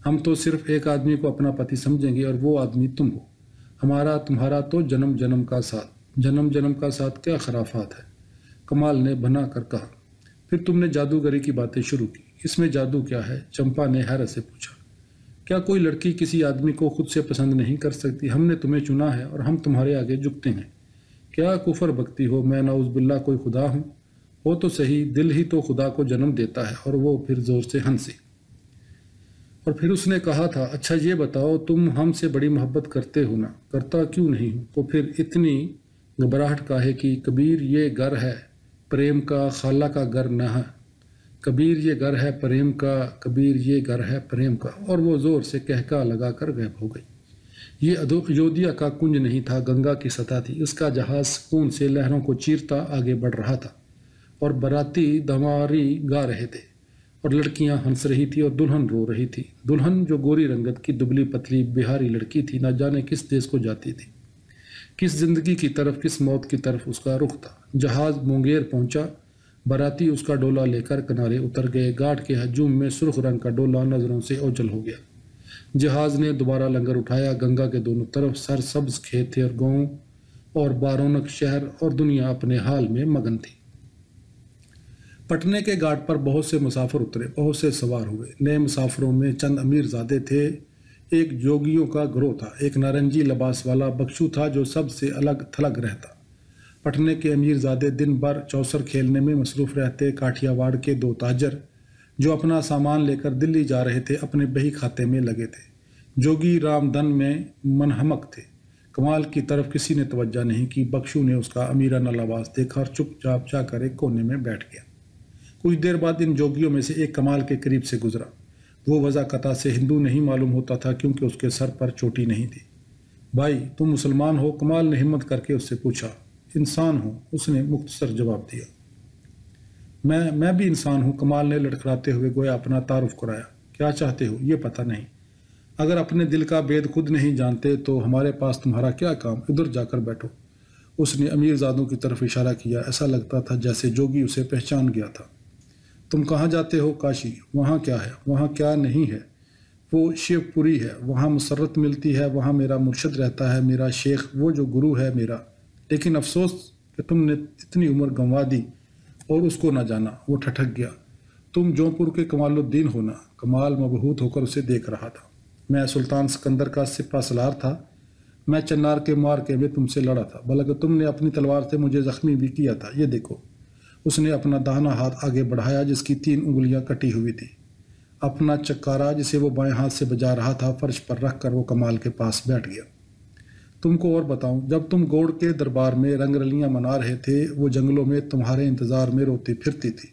ہم تو صرف ایک آدمی کو اپنا پتی سمجھیں گے، اور وہ آدمی تم ہو۔ ہمارا تمہارا تو جنم جنم کا ساتھ۔ جنم جنم کا ساتھ کیا خرافات ہے؟ کمال نے بنا کر کہا۔ پھر تم نے جادوگری کی باتیں شروع کی، اس میں جادو کیا ہے؟ چمپا نے حیرت سے پوچھا۔ کیا کوئی لڑکی کسی آدمی کو خود سے پسند نہیں کر سکتی؟ ہم نے تمہیں چنا ہے اور ہم تمہارے آگے جھکتے ہیں۔ کیا کفر بکتی ہو؟ میں نعوذ باللہ کوئی خدا ہوں؟ ہو تو صحیح، دل ہی تو خدا کو جنم دیتا ہے۔ اور وہ پھر زور سے ہنسی، اور پھر اس نے کہا تھا، اچھا یہ بتاؤ، تم ہم سے بڑی محبت کرتے ہو نا؟ کرتا کیوں نہیں ہوں؟ تو پھر اتنی گھبراہٹ کاہے کی؟ کبیر یہ گھر ہے پریم کا، خالہ کا گھر نہ ہے۔ کبیر یہ گھر ہے پریم کا، کبیر یہ گھر ہے پریم کا۔ اور وہ زور سے کہکا لگا کر غائب ہو گئی۔ یہ ایودھیا کا کنج نہیں تھا، گنگا کی سطح تھی۔ اس کا جہاز سکون سے لہروں کو چیرتا آگے بڑھ رہا تھا، اور باراتی دماری گا رہے تھے، اور لڑکیاں ہنس رہی تھی اور دلہن رو رہی تھی۔ دلہن جو گوری رنگت کی دبلی پتلی بہاری لڑکی تھی، نہ جانے کس دیس کو جاتی تھی، کس زندگی کی طرف، کس موت کی طرف اس کا رخ تھا۔ جہاز مونگیر پہنچا، باراتی اس کا ڈولا لے کر کنارے اتر گئے۔ گھاٹ کے ہجوم میں سرخ رنگ کا ڈولا نظروں سے اوجھل ہو گیا۔ جہاز نے دوبارہ لنگر اٹھایا۔ گنگا کے دونوں طرف سرسبز کھیت تھے، اور گاؤں اور بارونق شہر اور دنیا اپنے حال میں مگن تھی۔ پٹنے کے گھاٹ پر بہت سے مسافر اترے، بہت سے سوار ہوئے۔ نئے مسافروں میں چند امیر زادے تھے، ایک جوگیوں کا گروہ تھا، ایک نارنجی لباس والا بکشو تھا جو سب سے الگ تھلگ رہتا۔ پٹنے کے امیر زادے دن بھر چوسر کھیلنے میں مصروف رہتے۔ کاٹھیا واڑ کے دو تاجر جو اپنا سامان لے کر دلی جا رہے تھے، اپنے بہی کھاتے میں لگے تھے۔ جوگی رام دن میں منہمک تھے۔ کمال کی طرف کسی نے توجہ نہیں کی۔ بکشو نے اس کا امیرانہ لباس دیکھا اور چپ چاپ جا کر ایک کونے میں بیٹھ گیا۔ کچھ دیر بعد ان جوگیوں میں سے ایک کمال کے قریب سے گزرا۔ وہ وضاقتہ سے ہندو نہیں معلوم ہوتا تھا، کیونکہ اس کے سر پر چوٹی نہیں تھی۔ بھائی تم مسلمان ہو؟ کمال نے ہمت کر کے اس سے پوچھا۔ انسان ہوں، اس نے مختصر جواب دیا۔ میں بھی انسان ہوں، کمال نے لڑکھڑاتے ہوئے گویا اپنا تعارف کرایا۔ کیا چاہتے ہو؟ یہ پتہ نہیں۔ اگر اپنے دل کا بید خود نہیں جانتے تو ہمارے پاس تمہارا کیا کام؟ ادھر جا کر بیٹھو۔ اس نے امیر زادوں کی طرف اشارہ کیا۔ ایسا لگتا تھا جیسے جوگی اسے پہچان گیا تھا۔ تم کہاں جاتے ہو؟ کاشی۔ وہاں کیا ہے؟ وہاں کیا نہیں ہے، وہ شیو پوری ہے، وہاں مسرت ملتی ہے، وہاں میرا مرشد رہتا ہے، میرا شیخ، وہ جو گرو ہے میرا۔ لیکن افسوس کہ تم نے اتنی عمر گنوا دی اور اس کو نہ جانا۔ وہ ٹھٹک گیا۔ تم جونپور کے کمال الدین ہو نا؟ کمال مبہوت ہو کر اسے دیکھ رہا تھا۔ میں سلطان سکندر کا سپہ سالار تھا، میں چنار کے معرکے میں تم سے لڑا تھا، بلکہ تم نے اپنی تلوار سے مجھے زخمی بھی کیا تھا، یہ دیکھو۔ اس نے اپنا داہنا ہاتھ آگے بڑھایا جس کی 3 انگلیاں کٹی ہوئی تھی۔ اپنا چکارا جسے وہ بائیں ہاتھ سے بجا رہا تھا فرش پر رکھ کر وہ کمال کے پاس بیٹھ گیا۔ تم کو اور بتاؤں، جب تم گوڑ کے دربار میں رنگ رلیاں منا رہے تھے، وہ جنگلوں میں تمہارے انتظار میں روتی پھرتی تھی،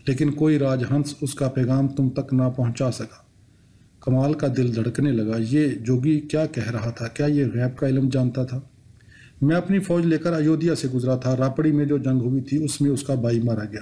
لیکن کوئی راج ہنس اس کا پیغام تم تک نہ پہنچا سکا۔ کمال کا دل دھڑکنے لگا۔ یہ جوگی کیا کہہ رہا تھا؟ کیا یہ غیب کا علم جانتا تھا؟ میں اپنی فوج لے کر ایودھیا سے گزرا تھا۔ راپڑی میں جو جنگ ہوئی تھی اس میں اس کا بھائی مارا گیا۔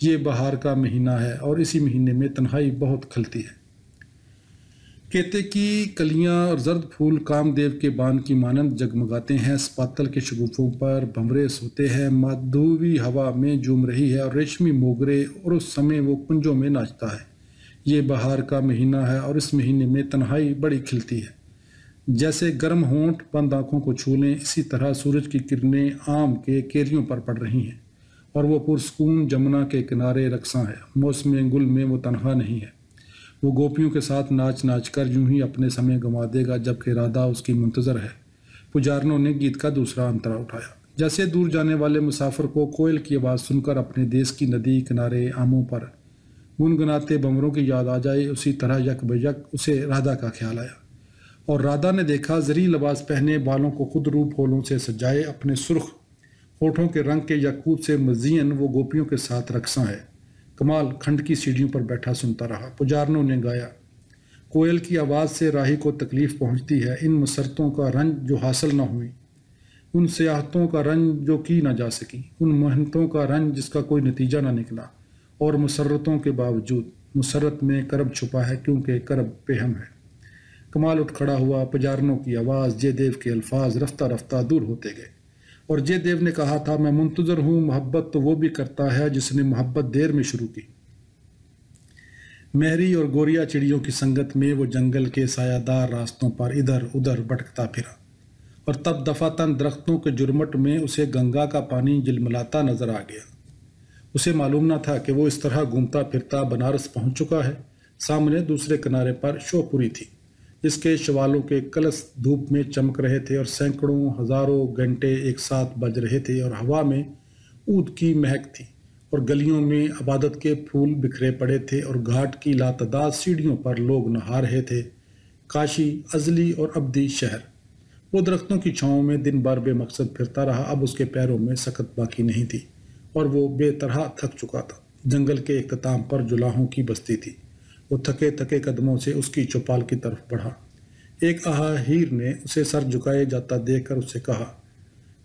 یہ بہار کا مہینہ ہے اور اسی مہینے میں تنہائی بہت کھلتی ہے۔ کیتے کی کلیاں اور زرد پھول کام دیو کے بان کی مانند جگمگاتے ہیں، سپاتل کے شگوفوں پر بھنورے سوتے ہیں، مادھوی ہوا میں جھوم رہی ہے اور ریشمی موگرے، اور اس سمے وہ کنجوں میں ناچتا ہے۔ یہ بہار کا مہینہ ہے اور اس مہینے میں تنہائی بڑی کھلتی ہے۔ جیسے گرم ہونٹ بند آنکھوں کو چھو لیں، اسی طرح سورج کی کرنیں آم کے کیریوں پر پڑ رہی ہیں اور وہ پرسکون جمنا کے کنارے رقصاں ہے۔ موسم گل میں وہ تنہا نہیں ہے، وہ گوپیوں کے ساتھ ناچ ناچ کر یوں ہی اپنے سمے گنوا دے گا جبکہ رادھا اس کی منتظر ہے۔ پجارنوں نے گیت کا دوسرا انترا اٹھایا۔ جیسے دور جانے والے مسافر کو کوئل کی آواز سن کر اپنے دیس کی ندی کنارے آموں پر گنگناتے بمروں کی یاد آ جائے، اسی طرح یک بہ یک اسے رادھا کا خیال آیا، اور رادھا نے دیکھا زرعی لباس پہنے، بالوں کو خود روپ پھولوں سے سجائے، اپنے سرخ ہونٹوں کے رنگ کے یاقوت سے مزین وہ گوپیوں کے ساتھ رقصاں ہے۔ کمال کھنڈ کی سیڑھیوں پر بیٹھا سنتا رہا۔ پجارنوں نے گایا، کوئل کی آواز سے راہی کو تکلیف پہنچتی ہے، ان مسرتوں کا رنج جو حاصل نہ ہوئی، ان سیاحتوں کا رنج جو کی نہ جا سکی، ان محنتوں کا رنج جس کا کوئی نتیجہ نہ نکلا، اور مسرتوں کے باوجود مسرت میں کرب چھپا ہے کیونکہ کرب پہم ہے۔ کمال اٹھ کھڑا ہوا، پجارنوں کی آواز، جے دیو کے الفاظ رفتہ رفتہ دور ہوتے گئے، اور جے دیو نے کہا تھا، میں منتظر ہوں، محبت تو وہ بھی کرتا ہے جس نے محبت دیر میں شروع کی۔ مہری اور گوریا چڑیوں کی سنگت میں وہ جنگل کے سایہ دار راستوں پر ادھر ادھر بھٹکتا پھرا، اور تب دفعتاً درختوں کے جرمٹ میں اسے گنگا کا پانی جلملاتا نظر آ گیا۔ اسے معلوم نہ تھا کہ وہ اس طرح گھومتا پھرتا بنارس پہنچ چکا ہے۔ سامنے دوسرے کنارے پر شو پوری تھی، جس کے شوالوں کے کلش دھوپ میں چمک رہے تھے اور سینکڑوں ہزاروں گھنٹے ایک ساتھ بج رہے تھے، اور ہوا میں عود کی مہک تھی، اور گلیوں میں عبادت کے پھول بکھرے پڑے تھے، اور گھاٹ کی لاتعداد سیڑھیوں پر لوگ نہا رہے تھے۔ کاشی، ازلی اور ابدی شہر۔ وہ درختوں کی چھاؤں میں دن بھر بے مقصد پھرتا رہا، اب اس کے پیروں میں سکت باقی نہیں تھی اور وہ بے طرح تھک چکا تھا۔ جنگل کے اختتام پر جولاہوں کی بستی تھی۔ وہ تھکے تھکے قدموں سے اس کی چوپال کی طرف بڑھا۔ ایک اہاہیر نے اسے سر جھکائے جاتا دیکھ کر اسے کہا،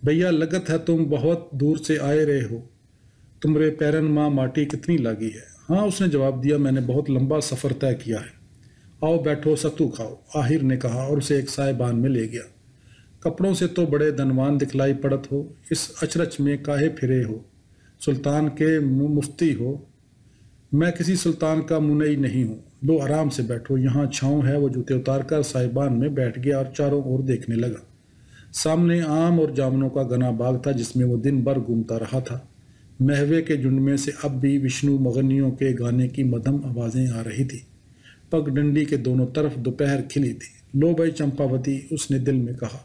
بھیا لگت ہے تم بہت دور سے آئے رہے ہو، تمرے پیرن ماں ماٹی کتنی لاگی ہے؟ ہاں، اس نے جواب دیا، میں نے بہت لمبا سفر طے کیا ہے۔ آؤ بیٹھو، ستو کھاؤ، آہیر نے کہا اور اسے ایک سائبان میں لے گیا۔ کپڑوں سے تو بڑے دنوان دکھلائی پڑت ہو، اس اچرچ میں کاہے پھرے ہو؟ سلطان کے مفتی ہو؟ میں کسی سلطان کا منعی نہیں ہوں، لو آرام سے بیٹھو، یہاں چھاؤں ہے۔ وہ جوتے اتار کر سائبان میں بیٹھ گیا اور چاروں اور دیکھنے لگا۔ سامنے آم اور جامنوں کا گنا باغ تھا جس میں وہ دن بھر گھومتا رہا تھا۔ مہوے کے جھنڈ میں سے اب بھی وشنو مغنیوں کے گانے کی مدھم آوازیں آ رہی تھی۔ پگ ڈنڈی کے دونوں طرف دوپہر کھلی تھی۔ لو بھائی چمپاوتی، اس نے دل میں کہا،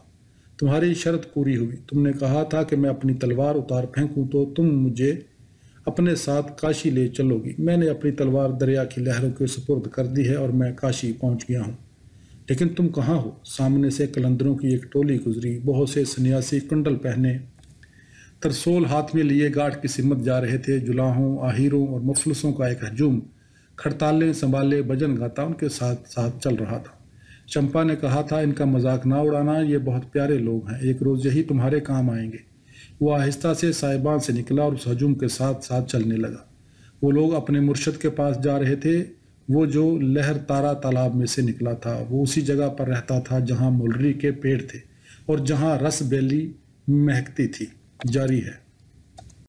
تمہاری شرط پوری ہوئی۔ تم نے کہا تھا کہ میں اپنی تلوار اتار پھینکوں تو تم مجھے اپنے ساتھ کاشی لے چلو گی۔ میں نے اپنی تلوار دریا کی لہروں کے سپرد کر دی ہے اور میں کاشی پہنچ گیا ہوں۔ لیکن تم کہاں ہو؟ سامنے سے قلندروں کی ایک ٹولی گزری۔ بہت سے سنیاسی کنڈل پہنے، ترسول ہاتھ میں لیے گاٹ کی سمت جا رہے تھے۔ جولاہوں، آہیروں اور مفلسوں کا ایک ہجوم کھڑتالیں سنبھالے بجن گاتا ان کے ساتھ ساتھ چل رہا تھا۔ چمپا نے کہا تھا، ان کا مذاق نہ اڑانا، یہ بہت پیارے لوگ ہیں، ایک روز یہی تمہارے کام آئیں گے۔ وہ آہستہ سے سائبان سے نکلا اور اس ہجوم کے ساتھ ساتھ چلنے لگا۔ وہ لوگ اپنے مرشد کے پاس جا رہے تھے، وہ جو لہر تارا تالاب میں سے نکلا تھا۔ وہ اسی جگہ پر رہتا تھا جہاں ملری کے پیڑ تھے اور جہاں رس بیلی مہکتی تھی۔ جاری ہے۔